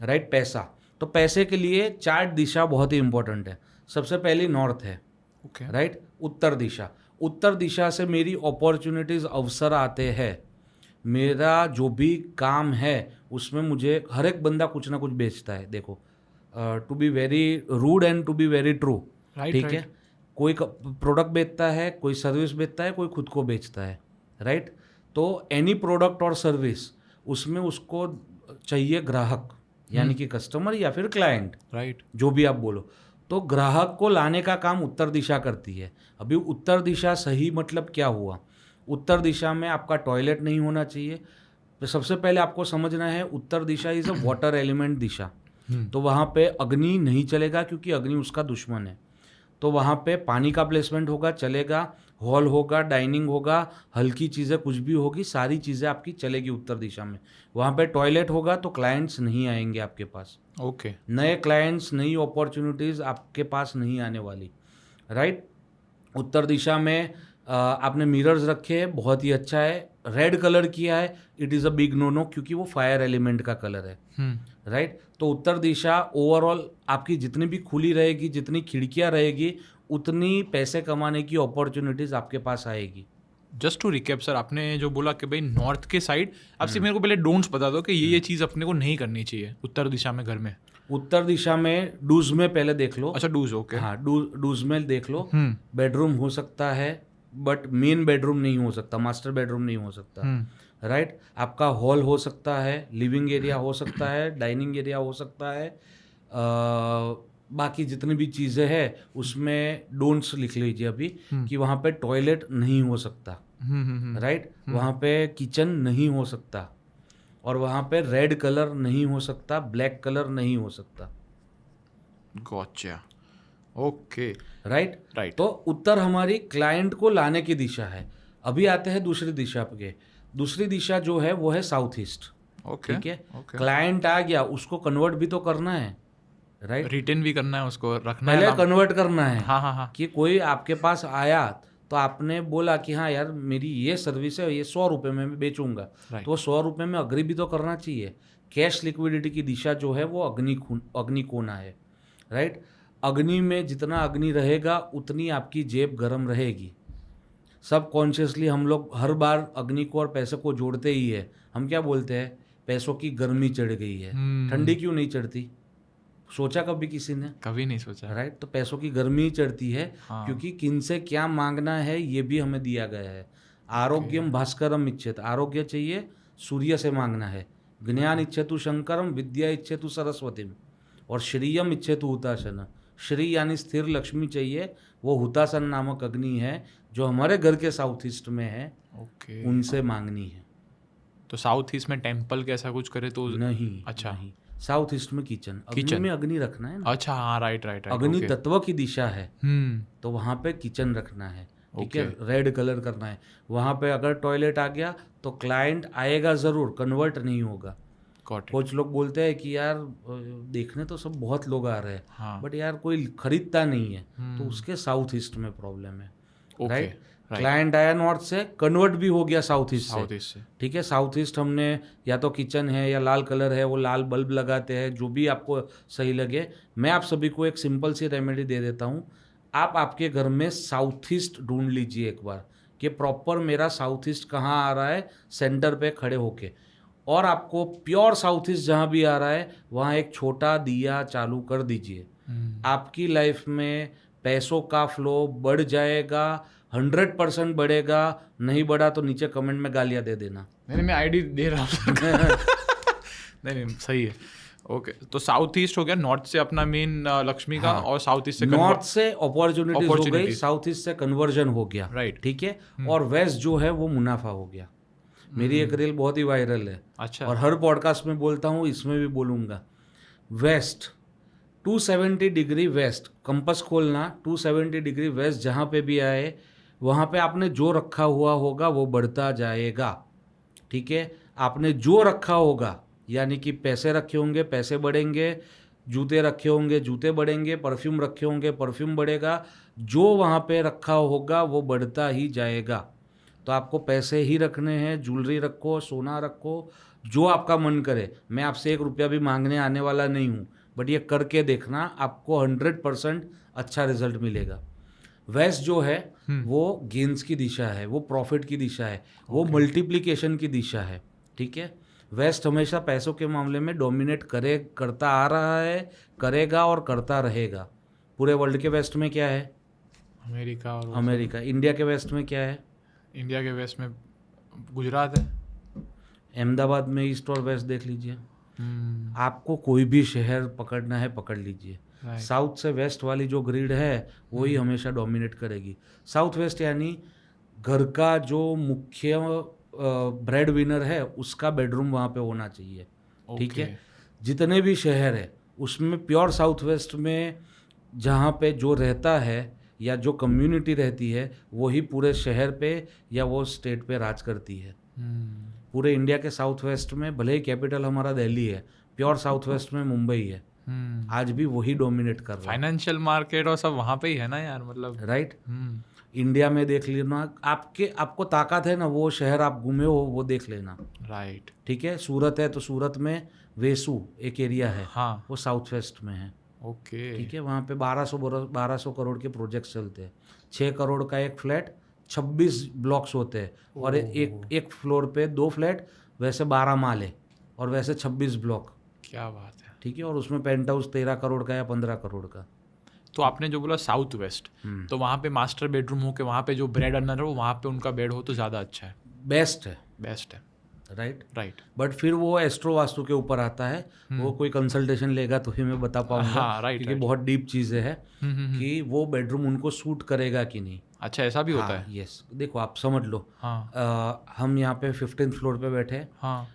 राइट, पैसा। तो पैसे के लिए 4 दिशा बहुत ही इंपॉर्टेंट है। सबसे पहली नॉर्थ है, ओके, राइट, उत्तर दिशा। उत्तर दिशा से मेरी अपॉर्चुनिटीज़, अवसर आते हैं। मेरा जो भी काम है उसमें मुझे हर एक बंदा कुछ ना कुछ बेचता है। देखो, to be very rude and to be very true, right, ठीक राइट, है। कोई प्रोडक्ट बेचता है, कोई सर्विस बेचता है, कोई खुद को बेचता है, राइट। तो एनी प्रोडक्ट और सर्विस, उसमें उसको चाहिए ग्राहक, यानी कि कस्टमर या फिर क्लाइंट, राइट, जो भी आप बोलो। तो ग्राहक को लाने का काम उत्तर दिशा करती है। अभी उत्तर दिशा सही मतलब क्या हुआ? उत्तर दिशा में आपका टॉयलेट नहीं होना चाहिए। तो सबसे पहले आपको समझना है, उत्तर दिशा इज अ वाटर एलिमेंट दिशा। तो वहाँ पे अग्नि नहीं चलेगा, क्योंकि अग्नि उसका दुश्मन है। तो वहाँ पे पानी का प्लेसमेंट होगा, चलेगा, हॉल होगा, डाइनिंग होगा, हल्की चीज़ें कुछ भी होगी, सारी चीज़ें आपकी चलेगी उत्तर दिशा में। वहाँ पे टॉयलेट होगा तो क्लाइंट्स नहीं आएंगे आपके पास, ओके, नए क्लाइंट्स, नई अपॉर्चुनिटीज़ आपके पास नहीं आने वाली, राइट। उत्तर दिशा में आपने मिरर्स रखे हैं, बहुत ही अच्छा है। रेड कलर किया है, it is a big no no, क्योंकि वो फायर एलिमेंट का कलर है, राइट। तो उत्तर दिशा ओवरऑल आपकी जितनी भी खुली रहेगी, जितनी खिड़कियां रहेगी, उतनी पैसे कमाने की अपॉर्चुनिटीज़ आपके पास आएगी। जस्ट टू रिकैप सर, आपने जो बोला कि भाई नॉर्थ के साइड, आप सिर्फ मेरे को पहले डोंट्स बता दो कि ये चीज़ अपने को नहीं करनी चाहिए उत्तर दिशा में घर में। उत्तर दिशा में डूज में पहले देख लो। अच्छा, डूज, ओके, हाँ, डूज में देख लो। बेडरूम हो सकता है, बट मेन बेडरूम नहीं हो सकता, मास्टर बेडरूम नहीं हो सकता, राइट। आपका हॉल हो सकता है, लिविंग एरिया हो सकता है, डाइनिंग एरिया हो सकता है। बाकी जितनी भी चीज़ें हैं उसमें डोंट्स लिख लीजिए अभी, कि वहाँ पे टॉयलेट नहीं हो सकता, राइट। वहाँ पे किचन नहीं हो सकता, और वहाँ पे रेड कलर नहीं हो सकता, ब्लैक कलर नहीं हो सकता, गॉचा, ओके, राइट। राइट, तो उत्तर हमारी क्लाइंट को लाने की दिशा है। अभी आते हैं दूसरी दिशा पे। दूसरी दिशा जो है वो है साउथ ईस्ट, ओके, ठीक है। ओके, क्लाइंट आ गया, उसको कन्वर्ट भी तो करना है, राइट। रिटर्न भी करना है, उसको रखना है, पहले कन्वर्ट करना है। हाँ, हाँ, हाँ, कि कोई आपके पास आया तो आपने बोला कि हाँ यार, मेरी ये सर्विस है, ये 100 रुपये में मैं बेचूंगा, तो वो 100 रुपये में अग्री भी तो करना चाहिए। कैश लिक्विडिटी की दिशा जो है वो अग्नि कोना है, राइट। अग्नि में जितना अग्नि रहेगा उतनी आपकी जेब गर्म रहेगी। सब कॉन्शियसली हम लोग हर बार अग्नि को और पैसे को जोड़ते ही है। हम क्या बोलते हैं, पैसों की गर्मी चढ़ गई है, ठंडी क्यों नहीं चढ़ती? सोचा कभी किसी ने? कभी नहीं सोचा, राइट। तो पैसों की गर्मी ही चढ़ती है, क्योंकि किन से क्या मांगना है ये भी हमें दिया गया है। आरोग्यम भास्करम इच्छेत, आरोग्य चाहिए सूर्य से मांगना है। ज्ञान इच्छेतु शंकरम, विद्या इच्छेतु सरस्वतीम, और श्रीयम इच्छेतु हुतासन। श्री यानी स्थिर लक्ष्मी चाहिए, वो हुतासन नामक अग्नि है जो हमारे घर के साउथ ईस्ट में है, ओके, उनसे मांगनी है। तो साउथ ईस्ट में टेम्पल के ऐसा कुछ करे तो नहीं, अच्छा, नहीं। साउथ ईस्ट में किचन, अग्नि में अग्नि रखना है ना। अच्छा, हाँ, राइट, राइट, अग्नि तत्व की दिशा है, हम्म, तो वहाँ पे किचन रखना है। ठीक है, रेड कलर करना है। वहाँ पे अगर टॉयलेट आ गया तो क्लाइंट आएगा ज़रूर, कन्वर्ट नहीं होगा। कुछ लोग बोलते हैं कि यार देखने तो सब बहुत लोग आ रहे हैं, हाँ। बट यार कोई खरीदता नहीं है, तो उसके साउथ ईस्ट में प्रॉब्लम है। राइट, क्लाइंट आया नॉर्थ से, कन्वर्ट भी हो गया साउथ ईस्ट से। ठीक है, साउथ ईस्ट हमने या तो किचन है या लाल कलर है, वो लाल बल्ब लगाते हैं, जो भी आपको सही लगे। मैं आप सभी को एक सिंपल सी रेमेडी दे देता हूँ। आप आपके घर में साउथ ईस्ट ढूंढ लीजिए एक बार कि प्रॉपर मेरा साउथ ईस्ट कहाँ आ रहा है, सेंटर पे खड़े होके, और आपको प्योर साउथ ईस्ट जहाँ भी आ रहा है वहाँ एक छोटा दिया चालू कर दीजिए। आपकी लाइफ में पैसों का फ्लो बढ़ जाएगा, 100% बढ़ेगा। नहीं बढ़ा तो नीचे कमेंट में गालियाँ दे देना। नहीं, मैं आईडी दे रहा हूँ। नहीं, सही है। ओके, तो साउथ ईस्ट हो गया, नॉर्थ से अपना मेन लक्ष्मी का, और साउथ ईस्ट से नॉर्थ से अपॉर्चुनिटीज हो गई, साउथ ईस्ट से कन्वर्जन हो गया। राइट, ठीक है, और वेस्ट जो है वो मुनाफा हो गया। मेरी एक रील बहुत ही वायरल है, अच्छा, और हर पॉडकास्ट में बोलता हूँ, इसमें भी बोलूँगा। वेस्ट 270 डिग्री वेस्ट, कंपस खोलना, 270 डिग्री वेस्ट जहाँ पे भी आए वहाँ पे आपने जो रखा हुआ होगा वो बढ़ता जाएगा। ठीक है, आपने जो रखा होगा, यानी कि पैसे रखे होंगे पैसे बढ़ेंगे, जूते रखे होंगे जूते बढ़ेंगे, परफ्यूम रखे होंगे परफ्यूम बढ़ेगा, जो वहाँ पे रखा होगा वो बढ़ता ही जाएगा। तो आपको पैसे ही रखने हैं, ज्वेलरी रखो, सोना रखो, जो आपका मन करे। मैं आपसे 1 रुपया भी मांगने आने वाला नहीं हूँ, बट ये करके देखना, आपको 100% अच्छा रिजल्ट मिलेगा। वेस्ट जो है वो गेन्स की दिशा है, वो प्रॉफिट की दिशा है, वो मल्टीप्लिकेशन की दिशा है। ठीक है, वेस्ट हमेशा पैसों के मामले में डोमिनेट करता आ रहा है, करेगा और करता रहेगा। पूरे वर्ल्ड के वेस्ट में क्या है? अमेरिका। इंडिया के वेस्ट में क्या है? इंडिया के वेस्ट में गुजरात है। अहमदाबाद में ईस्ट और वेस्ट देख लीजिए। आपको कोई भी शहर पकड़ना है पकड़ लीजिए, साउथ से वेस्ट वाली जो ग्रिड है वही हमेशा डोमिनेट करेगी। साउथ वेस्ट यानी घर का जो मुख्य ब्रेड विनर है उसका बेडरूम वहाँ पे होना चाहिए। ठीक है, जितने भी शहर है उसमें प्योर साउथ वेस्ट में जहाँ पे जो रहता है या जो कम्युनिटी रहती है वही पूरे शहर पे या वो स्टेट पे राज करती है। पूरे इंडिया के साउथ वेस्ट में भले ही कैपिटल हमारा दिल्ली है, प्योर साउथ वेस्ट में मुंबई है, आज भी वही डोमिनेट कर रहा है। फाइनेंशियल मार्केट और सब वहाँ पे ही है ना यार, मतलब। राइट, इंडिया में देख लेना, आपको ताकत है ना, वो शहर आप घूमे हो वो देख लेना। राइट, ठीक है, सूरत है तो सूरत में वेसू एक एरिया है, हाँ, वो साउथ वेस्ट में है। ओके, ठीक है, वहाँ पे 1200 करोड़ के प्रोजेक्ट्स चलते हैं। 6 करोड़ का एक फ्लैट, 26 ब्लॉक्स होते हैं, और एक फ्लोर पे 2 फ्लैट, वैसे 12 माले और वैसे 26 ब्लॉक। क्या बात है। ठीक है, और उसमें पेंट हाउस 13 करोड़ का या 15 करोड़ का। तो आपने जो बोला साउथ वेस्ट, तो वहाँ पे मास्टर बेडरूम हो के वहाँ पे जो ब्रेड अर्नर हो वहाँ पे उनका बेड हो तो ज़्यादा अच्छा है, बेस्ट है। राइट, बट फिर वो एस्ट्रो वास्तु के ऊपर आता है, वो कोई कंसल्टेशन लेगा तो ही मैं बता पाऊंगा। हाँ, क्योंकि बहुत डीप चीज़ें है कि वो बेडरूम उनको सूट करेगा कि नहीं। अच्छा, ऐसा भी होता है? यस, देखो आप समझ लो, हाँ, हम यहाँ पे 15th फ्लोर पे बैठे हैं, हाँ,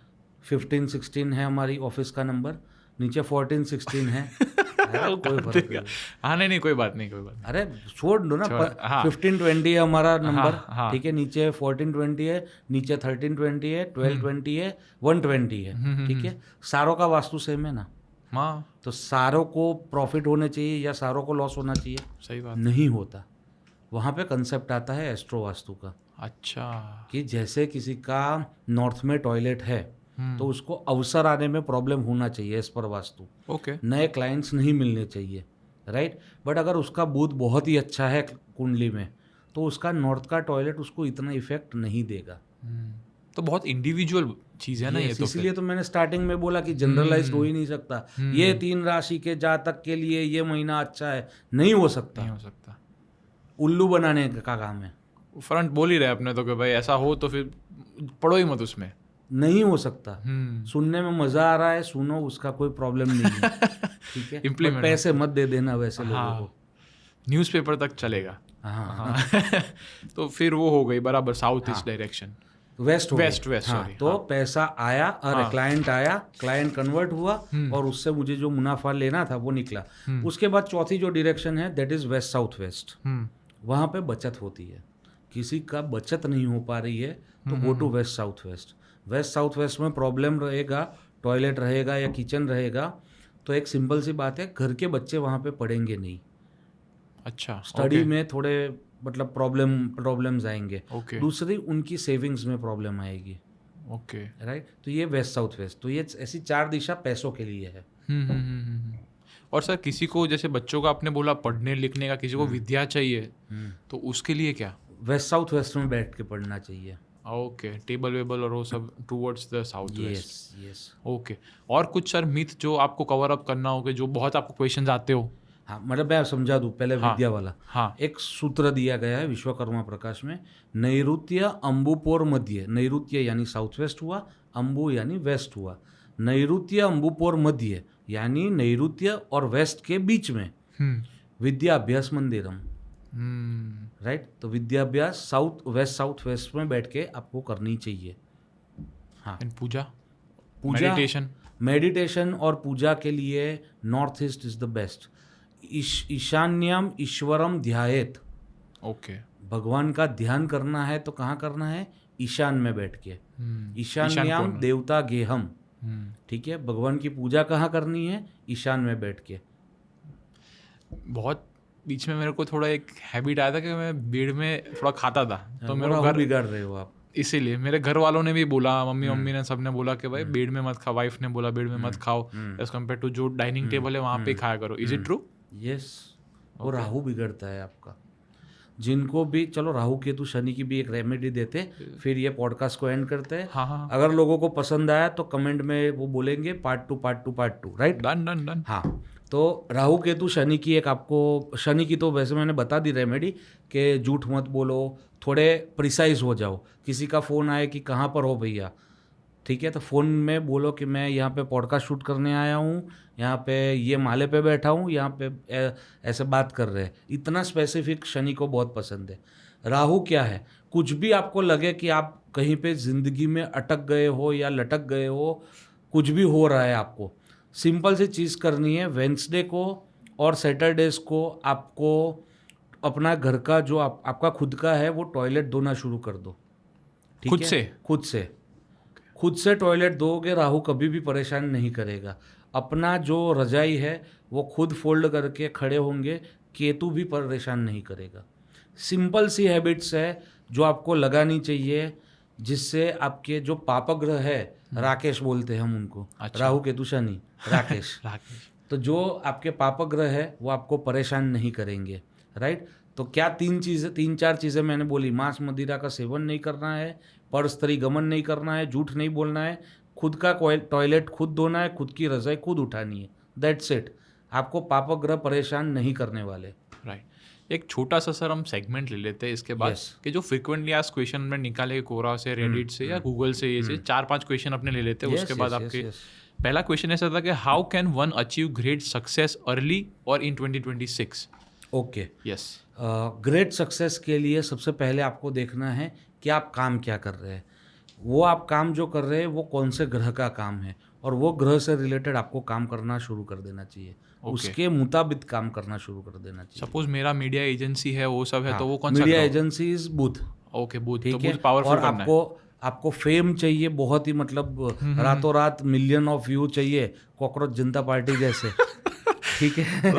15-16 है हमारी ऑफिस का नंबर, नीचे 14-16 है। कोई फर्क नहीं। हाँ, नहीं, कोई बात नहीं। अरे छोड़ दो ना, 15-20 है हमारा नंबर। ठीक है, नीचे 14-20 है, नीचे 13-20 है, 12-20 है, 120 है। ठीक है, सारों का वास्तु सेम है ना, तो सारों को प्रॉफिट होने चाहिए या सारों को लॉस होना चाहिए? सही बात नहीं होता। वहाँ पे कंसेप्ट आता है एस्ट्रो वास्तु का। अच्छा, कि जैसे किसी का नॉर्थ में टॉयलेट है तो उसको अवसर आने में प्रॉब्लम होना चाहिए एज पर वास्तु। ओके, नए क्लाइंट्स नहीं मिलने चाहिए। राइट, बट अगर उसका बुध बहुत ही अच्छा है कुंडली में तो उसका नॉर्थ का टॉयलेट उसको इतना इफेक्ट नहीं देगा। तो बहुत इंडिविजुअल चीज़ है ना ये। तो इसीलिए तो मैंने स्टार्टिंग में बोला कि जनरलाइज हो ही नहीं सकता। ये 3 राशि के जातक के लिए ये महीना अच्छा है, नहीं हो सकता। उल्लू बनाने का काम है। फ्रंट बोल ही रहे अपने तो कि भाई ऐसा हो तो फिर पढ़ो ही मत उसमें। नहीं हो सकता। सुनने में मजा आ रहा है, सुनो, उसका कोई प्रॉब्लम नहीं है। ठीक है, इम्प्लीमेंट पैसे मत दे देना वैसे लोगों को। न्यूज़पेपर तक चलेगा। हाँ। तो फिर वो हो गई बराबर साउथ ईस्ट डायरेक्शन, वेस्ट। हाँ, तो पैसा आया और क्लाइंट आया, क्लाइंट कन्वर्ट हुआ और उससे मुझे जो मुनाफा लेना था वो निकला। उसके बाद चौथी जो डायरेक्शन है that is waste south waste. वहाँ पे बचत होती है। किसी का बचत नहीं हो पा रही है तो go to west south west. West south west में प्रॉब्लम रहेगा, टॉयलेट रहेगा या किचन रहेगा, तो एक सिंपल सी बात है, घर के बच्चे वहाँ पे पढ़ेंगे नहीं। अच्छा, स्टडी में थोड़े मतलब प्रॉब्लम्स आएंगे। ओके दूसरी उनकी सेविंग्स में प्रॉब्लम आएगी। ओके। राइट, तो ये वेस्ट साउथ वेस्ट, तो ये ऐसी 4 दिशा पैसों के लिए है। और सर किसी को जैसे बच्चों का आपने बोला पढ़ने लिखने का, किसी को विद्या चाहिए तो उसके लिए क्या? वेस्ट साउथ वेस्ट में बैठ के पढ़ना चाहिए। ओके, टेबल वेबल और वो सब towards the south west. Yes yes. Okay, और कुछ सर मिथ जो आपको कवर अप करना होगा, जो बहुत आपको क्वेश्चंस आते हो? हाँ, मतलब मैं समझा दूँ पहले। हाँ, विद्या वाला हाँ, एक सूत्र दिया गया है विश्वकर्मा प्रकाश में, नैऋत्य अम्बुपोर मध्य। नैऋत्य यानी साउथ वेस्ट हुआ, अम्बु यानी वेस्ट हुआ। नैऋत्य अम्बुपोर मध्य यानी नैऋत्य और वेस्ट के बीच में विद्याभ्यास मंदिरम। राइट, तो विद्याभ्यास साउथ वेस्ट में बैठ के आपको करनी चाहिए। हाँ, एंड पूजा, पूजा, मेडिटेशन और पूजा के लिए north east is the best. ईशान्यम ईश्वरम ध्यायेत। ओके, भगवान का ध्यान करना है तो कहाँ करना है? ईशान में बैठ के। ईशान्यम देवता गेहम। ठीक है, भगवान की पूजा कहाँ करनी है? ईशान में बैठ के। बहुत बीच में मेरे को थोड़ा एक हैबिट आया था कि मैं भीड़ में थोड़ा खाता था, तो मेरे घर बिगाड़ रहे हो आप। इसीलिए मेरे घर वालों ने भी बोला, मम्मी ने सबने बोला कि भाई भीड़ में मत खाओ, वाइफ ने बोला भीड़ में मत खाओ, एज कम्पेयर टू जो डाइनिंग टेबल है वहाँ पे खाया करो। Is it true? यस, वो राहु बिगड़ता है आपका। जिनको भी, चलो राहु केतु शनि की भी एक रेमेडी देते, फिर ये पॉडकास्ट को एंड करते हैं। हाँ। अगर लोगों को पसंद आया तो कमेंट में वो बोलेंगे पार्ट टू, राइट? डन। हाँ, तो राहु केतु शनि की एक आपको, शनि की तो वैसे मैंने बता दी रेमेडी कि झूठ मत बोलो, थोड़े प्रिसाइज हो जाओ। किसी का फ़ोन आए कि कहाँ पर हो भैया, ठीक है, तो फ़ोन में बोलो कि मैं यहाँ पे पॉडकास्ट शूट करने आया हूँ, यहाँ पे ये माले पे बैठा हूँ, यहाँ पे ऐसे बात कर रहे हैं। इतना स्पेसिफिक शनि को बहुत पसंद है। राहु क्या है? कुछ भी आपको लगे कि आप कहीं पे ज़िंदगी में अटक गए हो या लटक गए हो, कुछ भी हो रहा है आपको, सिंपल सी चीज़ करनी है। वेंसडे को और सैटरडेज को आपको अपना घर का जो आपका खुद का है वो टॉयलेट धोना शुरू कर दो। ठीक है, खुद से टॉयलेट धोगे, राहु कभी भी परेशान नहीं करेगा। अपना जो रजाई है वो खुद फोल्ड करके खड़े होंगे, केतु भी परेशान नहीं करेगा। सिंपल सी हैबिट्स है जो आपको लगानी चाहिए, जिससे आपके जो पापग्रह है, राकेश बोलते हैं हम उनको। अच्छा। राहु केतु शनि राकेश तो जो आपके पापग्रह है वो आपको परेशान नहीं करेंगे। राइट, तो क्या 3-4 चीज़ें मैंने बोली। मांस मदिरा का सेवन नहीं करना है, पर स्त्री गमन नहीं करना है, झूठ नहीं बोलना है, खुद का टॉयलेट खुद धोना है, खुद की रजाई खुद उठानी है। That's it. आपको पापग्रह परेशान नहीं करने वाले। राइट, एक छोटा सा सर हम सेगमेंट ले लेते हैं इसके बाद, कि जो फ्रिक्वेंटली आस्क्ड क्वेश्चन में निकाले कोरा से, रेडिट से या गूगल से, ये से 4-5 क्वेश्चन अपने ले लेते हैं। उसके बाद आपके पहला क्वेश्चन ऐसा था कि how can one achieve great success early और इन 2026? Okay, yes. ग्रेट सक्सेस के लिए सबसे पहले आपको देखना है कि आप काम क्या कर रहे हैं। वो आप काम जो कर रहे हैं वो कौन से ग्रह का काम है, और वो ग्रह से रिलेटेड आपको काम करना शुरू कर देना चाहिए। उसके मुताबिक काम करना शुरू कर देना चाहिए। सपोज मेरा मीडिया एजेंसी है, वो सब है, तो वो कौन सा? Media agency is Budh. Okay, Budh. ठीक है, पावरफुल और आपको फेम चाहिए बहुत ही, मतलब रातों रात मिलियन ऑफ व्यू चाहिए, कॉकरोच जनता पार्टी जैसे। ठीक है,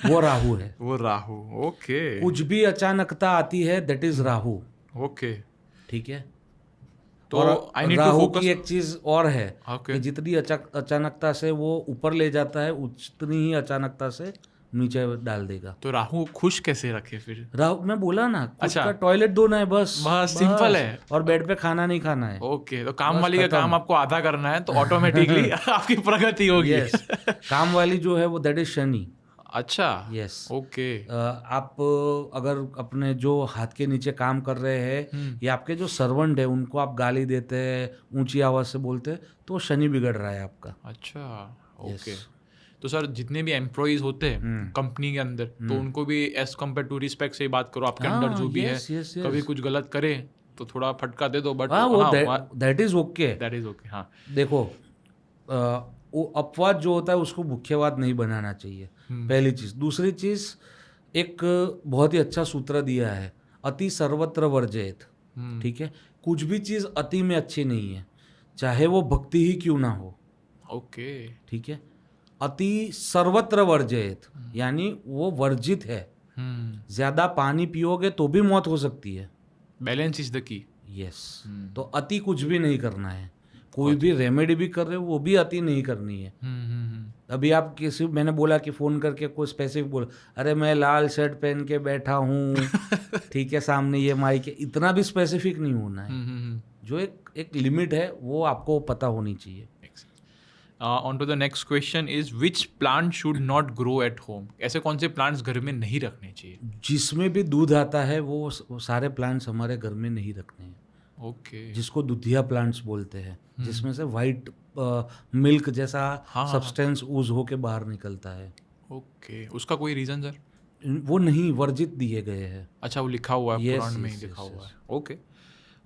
वो राहु है। वो राहु, ओके। कुछ भी अचानकता आती है, दैट इज राहु। ओके, ठीक है। तो और राहु की एक चीज और है कि जितनी अचानकता से वो ऊपर ले जाता है, उतनी ही अचानकता से नीचे डाल देगा। तो राहु खुश कैसे रखे फिर? राहु, मैं बोला ना, अच्छा, टॉयलेट धोना है, बस सिंपल है, और बेड पे खाना नहीं खाना है। ओके, तो काम वाली का काम आपको आधा करना है, तो ऑटोमेटिकली आपकी प्रगति होगी। यस, काम वाली जो है वो दैट इज शनि। अच्छा, यस, ओके। आप अगर अपने जो हाथ के नीचे काम कर रहे हैं या आपके जो सर्वेंट है उनको आप गाली देते हैं, ऊंची आवाज से बोलते हैं, तो शनि बिगड़ रहा है आपका। अच्छा, ओके। तो सर जितने भी एम्प्लॉइज होते हैं कंपनी के अंदर, तो उनको भी एज कम्पेयर टू रिस्पेक्ट से बात करो। आपके अंदर जो भी है, कभी कुछ गलत करे तो थोड़ा फटका दे दो, बट दैट इज ओके। हाँ, देखो, वो अपवाद जो होता है उसको मुख्यवाद नहीं बनाना चाहिए, पहली चीज। दूसरी चीज, एक बहुत ही अच्छा सूत्र दिया है, अति सर्वत्र वर्जयेत, ठीक है। कुछ भी चीज़ अति में अच्छी नहीं है, चाहे वो भक्ति ही क्यों ना हो, ओके। ठीक है। अति सर्वत्र वर्जयेत यानी वो वर्जित है। ज़्यादा पानी पियोगे तो भी मौत हो सकती है। Balance is the key. Yes, तो अति कुछ भी नहीं करना है। कोई भी रेमेडी भी कर रहे हो वो भी अति नहीं करनी है। अभी आप किसी, मैंने बोला कि फ़ोन करके कोई स्पेसिफिक बोला, अरे मैं लाल शर्ट पहन के बैठा हूँ ठीक है, सामने ये माइक है, इतना भी स्पेसिफिक नहीं होना है। जो एक लिमिट है वो आपको पता होनी चाहिए। On to the next question is which plant should not grow at home? ऐसे कौन से प्लांट्स घर में नहीं रखने चाहिए? जिसमें भी दूध आता है वो सारे प्लांट्स हमारे घर में नहीं रखने हैं। ओके। जिसको दूधिया प्लांट्स बोलते हैं, जिसमें से वाइट मिल्क जैसा सब्सटेंस ऊज होके बाहर निकलता है। ओके, उसका कोई रीजन सर? वो नहीं, वर्जित दिए गए हैं। अच्छा, वो लिखा हुआ है, पुराण में ही लिखा हुआ है। ओके।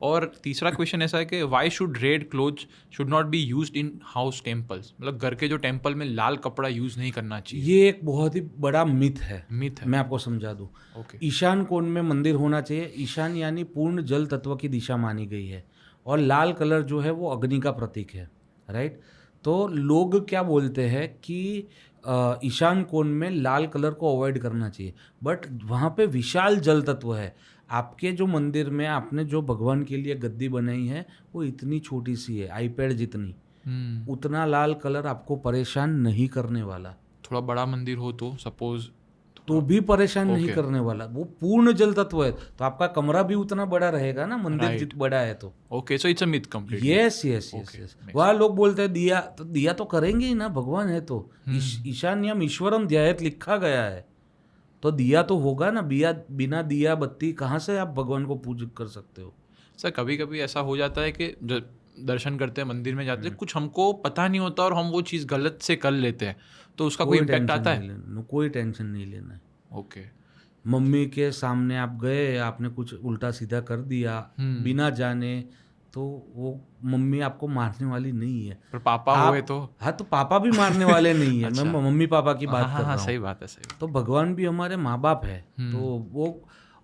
और तीसरा क्वेश्चन ऐसा है कि why should red clothes should not be used in house temples? मतलब घर के जो टेम्पल में लाल कपड़ा यूज नहीं करना चाहिए। ये एक बहुत ही बड़ा मिथ है। है। मैं आपको समझा दूं। ओके। ईशान कोण में मंदिर होना चाहिए। ईशान यानी पूर्ण जल तत्व की दिशा मानी गई है, और लाल कलर जो है वो अग्नि का प्रतीक है, राइट। तो लोग क्या बोलते हैं कि ईशान कोण में लाल कलर को अवॉइड करना चाहिए, बट वहाँ पे विशाल जल तत्व है। आपके जो मंदिर में आपने जो भगवान के लिए गद्दी बनाई है वो इतनी छोटी सी है, आईपैड जितनी, उतना लाल कलर आपको परेशान नहीं करने वाला। थोड़ा बड़ा मंदिर हो तो सपोज, तो भी परेशान नहीं करने वाला। वो पूर्ण जल तत्व है, तो आपका कमरा भी उतना बड़ा रहेगा ना, मंदिर जितना बड़ा है तो। Okay, so it's a myth complete. Yes yes yes. वहाँ लोग बोलते हैं दिया, तो दिया तो करेंगे ही ना, भगवान है तो। ईशान्यम ईश्वरम ध्यायेत लिखा गया है, तो दिया तो होगा ना। बिना दिया बत्ती कहाँ से आप भगवान को पूज कर सकते हो? सर कभी कभी ऐसा हो जाता है कि दर्शन करते हैं, मंदिर में जाते हैं, कुछ हमको पता नहीं होता और हम वो चीज़ गलत से कर लेते हैं, तो उसका कोई इम्पैक्ट आता है? कोई टेंशन नहीं लेना है। ओके। मम्मी के सामने आप गए, आपने कुछ उल्टा सीधा कर दिया बिना जाने, तो वो मम्मी आपको मारने वाली नहीं है। पर पापा हुए तो? हाँ, तो पापा भी मारने वाले नहीं है। अच्छा। मैं मम्मी पापा की बात कर रहा हूँ। सही बात है, सही बात। तो भगवान भी हमारे माँ बाप है, तो वो,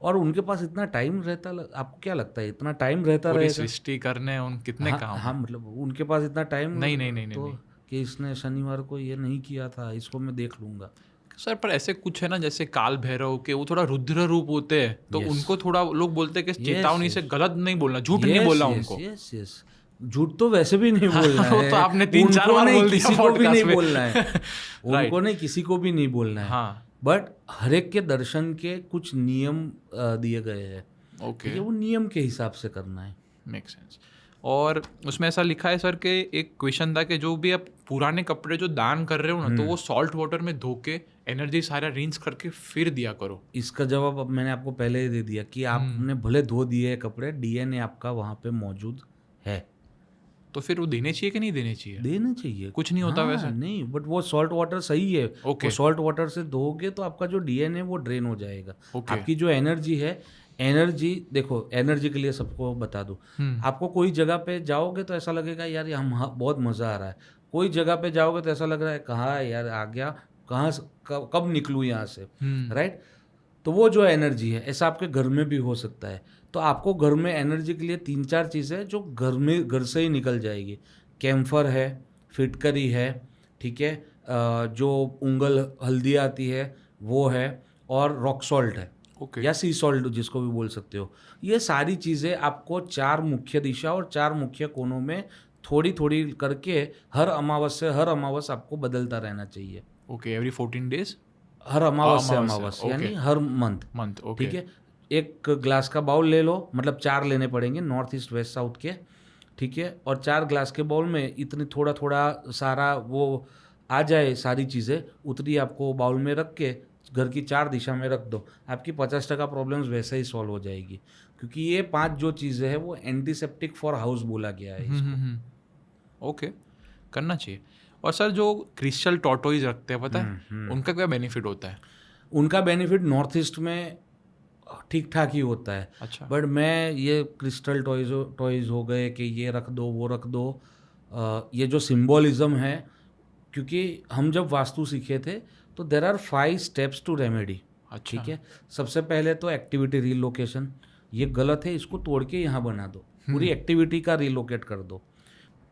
और उनके पास इतना टाइम रहता, आपको क्या लगता है इतना टाइम रहता रहेगा सृष्टि करने? उन कितने काम? हाँ, मतलब उनके पास इतना टाइम नहीं, तो कि इसने शनिवार को ये नहीं किया था, इसको मैं देख लूंगा। सर पर ऐसे कुछ है ना, जैसे काल भैरव के वो थोड़ा रुद्र रूप होते हैं, तो उनको थोड़ा लोग बोलते हैं कि चेतावनी से गलत नहीं बोलना, झूठ नहीं बोलना उनको। यस, झूठ तो वैसे भी नहीं बोलना है। तो आपने 3-4 बार बोल दिया, किसी को भी नहीं बोलना है। उनको नहीं, किसी को भी नहीं बोलना है। हाँ, बट हर एक के दर्शन के कुछ नियम दिए गए हैं। ओके, वो नियम के हिसाब से करना है। Make sense. और उसमें ऐसा लिखा है सर कि एक क्वेश्चन था कि जो भी आप पुराने कपड़े जो दान कर रहे हो ना, तो वो सॉल्ट वाटर में धो के एनर्जी सारा रिंस करके फिर दिया करो। इसका जवाब अब मैंने आपको पहले ही दे दिया कि आपने भले धो दिए कपड़े, डीएनए आपका वहाँ पे मौजूद है, तो फिर वो देने चाहिए कि नहीं देने चाहिए? देना चाहिए, कुछ नहीं होता वैसे। नहीं, बट वो सॉल्ट वाटर सही है। ओके। वो सॉल्ट वाटर से धोगे तो आपका जो डीएनए वो ड्रेन हो जाएगा। ओके। आपकी जो एनर्जी है, एनर्जी देखो, एनर्जी के लिए सबको बता दूं, आपको कोई जगह पे जाओगे तो ऐसा लगेगा यार यहाँ बहुत मज़ा आ रहा है, कोई जगह पे जाओगे तो ऐसा लग रहा है कहाँ है यार, आ गया कहाँ, कब निकलूँ यहाँ से, राइट। तो वो जो एनर्जी है, ऐसा आपके घर में भी हो सकता है। तो आपको घर में एनर्जी के लिए 3-4 चीज़ें जो घर से ही निकल जाएगी। कैम्फर है, फिटकरी है, ठीक है, जो उंगल हल्दी आती है वो है, और रॉक सॉल्ट है, या सी सॉल्ट जिसको भी बोल सकते हो। ये सारी चीज़ें आपको 4 मुख्य दिशा और 4 मुख्य कोनों में थोड़ी थोड़ी करके हर अमावस आपको बदलता रहना चाहिए। ओके, एवरी 14 डेज, हर अमावस यानी हर मंथ, ठीक है। एक ग्लास का बाउल ले लो, मतलब 4 लेने पड़ेंगे, नॉर्थ ईस्ट वेस्ट साउथ के, ठीक है। और 4 ग्लास के बाउल में इतनी थोड़ा थोड़ा सारा वो आ जाए, सारी चीज़ें उतनी आपको बाउल में रख के घर की 4 दिशा में रख दो, आपकी 50% प्रॉब्लम्स वैसे ही सॉल्व हो जाएगी। क्योंकि ये 5 जो चीज़ें हैं वो एंटीसेप्टिक फॉर हाउस बोला गया है इसको। ओके, करना चाहिए। और सर जो क्रिस्टल टॉर्टोइज रखते हैं, पता है उनका क्या बेनिफिट होता है? उनका बेनिफिट नॉर्थ ईस्ट में ठीक ठाक ही होता है। अच्छा। बट मैं ये क्रिस्टल टॉयज हो गए कि ये रख दो वो रख दो, ये जो सिंबॉलिज्म है, क्योंकि हम जब वास्तु सीखे थे तो there are 5 steps to remedy. अच्छा। ठीक है, सबसे पहले तो एक्टिविटी रीलोकेशन, ये गलत है, इसको तोड़ के यहाँ बना दो, पूरी एक्टिविटी का रीलोकेट कर दो।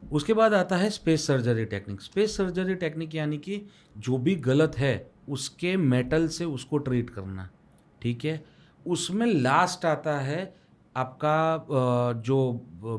उसके बाद आता है space surgery technique. Space surgery technique यानी कि जो भी गलत है उसके मेटल से उसको ट्रीट करना, ठीक है। उसमें लास्ट आता है आपका जो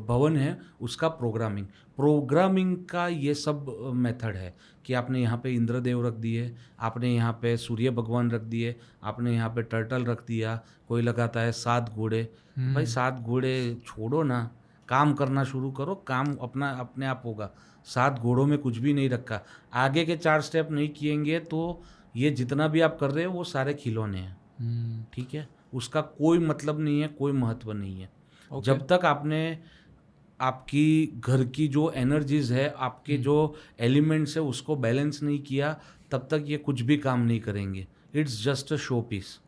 भवन है उसका प्रोग्रामिंग का ये सब मेथड है कि आपने यहाँ पे इंद्रदेव रख दिए, आपने यहाँ पे सूर्य भगवान रख दिए, आपने यहाँ पे टर्टल रख दिया, कोई लगाता है 7 घोड़े। भाई 7 घोड़े छोड़ो ना, काम करना शुरू करो, काम अपने आप होगा। 7 घोड़ों में कुछ भी नहीं रखा, आगे के 4 स्टेप नहीं किएंगे तो ये जितना भी आप कर रहे हो वो सारे खिलौने हैं, ठीक है। उसका कोई मतलब नहीं है, कोई महत्व नहीं है। जब तक आपने आपकी घर की जो एनर्जीज है, आपके जो एलिमेंट्स है उसको बैलेंस नहीं किया, तब तक ये कुछ भी काम नहीं करेंगे। It's just a show piece.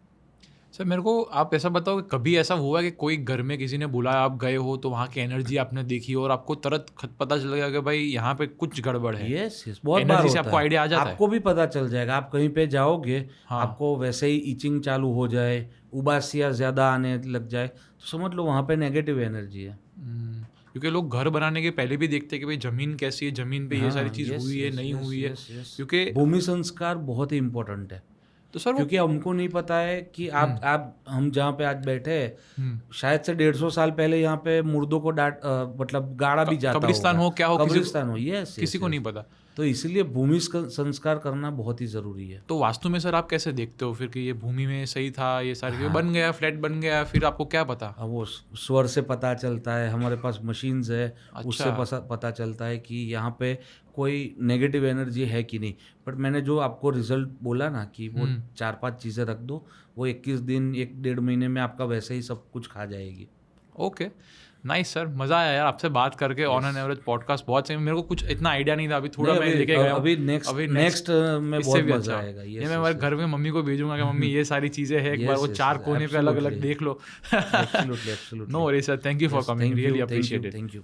Sir मेरे को आप ऐसा बताओ कि कभी ऐसा हुआ कि कोई घर में किसी ने बुलाया, आप गए हो तो वहाँ की एनर्जी आपने देखी और आपको तुरंत पता चल गया कि भाई यहाँ पे कुछ गड़बड़ है? यस, बहुत बार एनर्जी से होता आपको है। आइडिया आ जाता है? आपको भी पता चल जाएगा, आप कहीं पे जाओगे, हाँ। आपको वैसे ही इचिंग चालू हो जाए, उबासियाँ ज़्यादा आने लग जाए, तो समझ लो वहाँ पे नेगेटिव एनर्जी है। क्योंकि लोग घर बनाने के पहले भी देखते हैं कि भाई जमीन कैसी है, जमीन पे ये सारी चीज़ हुई है नहीं हुई है, क्योंकि भूमि संस्कार बहुत ही इम्पोर्टेंट है। तो सर क्योंकि हमको नहीं पता है कि आप हम जहाँ पे आज बैठे हैं, शायद से 150 साल पहले यहाँ पे मुर्दों को मतलब गाड़ा भी जाता कब्रिस्तान हो, क्या हो, कब्रिस्तान हो, यस, किसी को नहीं पता। तो इसलिए भूमि संस्कार करना बहुत ही ज़रूरी है। तो वास्तु में सर आप कैसे देखते हो फिर कि ये भूमि में सही था, ये सारी बन गया, फ्लैट बन गया, फिर आपको क्या पता? अब वो स्वर से पता चलता है, हमारे पास मशीन्स है, उससे पता चलता है कि यहाँ पे कोई नेगेटिव एनर्जी है कि नहीं। बट मैंने जो आपको रिजल्ट बोला ना कि वो 4-5 चीज़ें रख दो, वो 21 दिन 1-1.5 महीने में आपका वैसे ही सब कुछ खा जाएगी। ओके, नाइस सर, मज़ा आया यार आपसे बात करके। ऑन एन एवरेज पॉडकास्ट बहुत सही, मेरे को कुछ इतना आइडिया नहीं था, अभी थोड़ा मैं लेके गया। अभी नेक्स्ट में बहुत मजा आएगा। ये मैं हमारे घर में मम्मी को भेजूंगा कि मम्मी ये सारी चीज़ें हैं, एक बार वो 4 कोने पे अलग अलग देख लो। Absolutely. No worries sir, thank you for coming, really appreciate it. Thank you.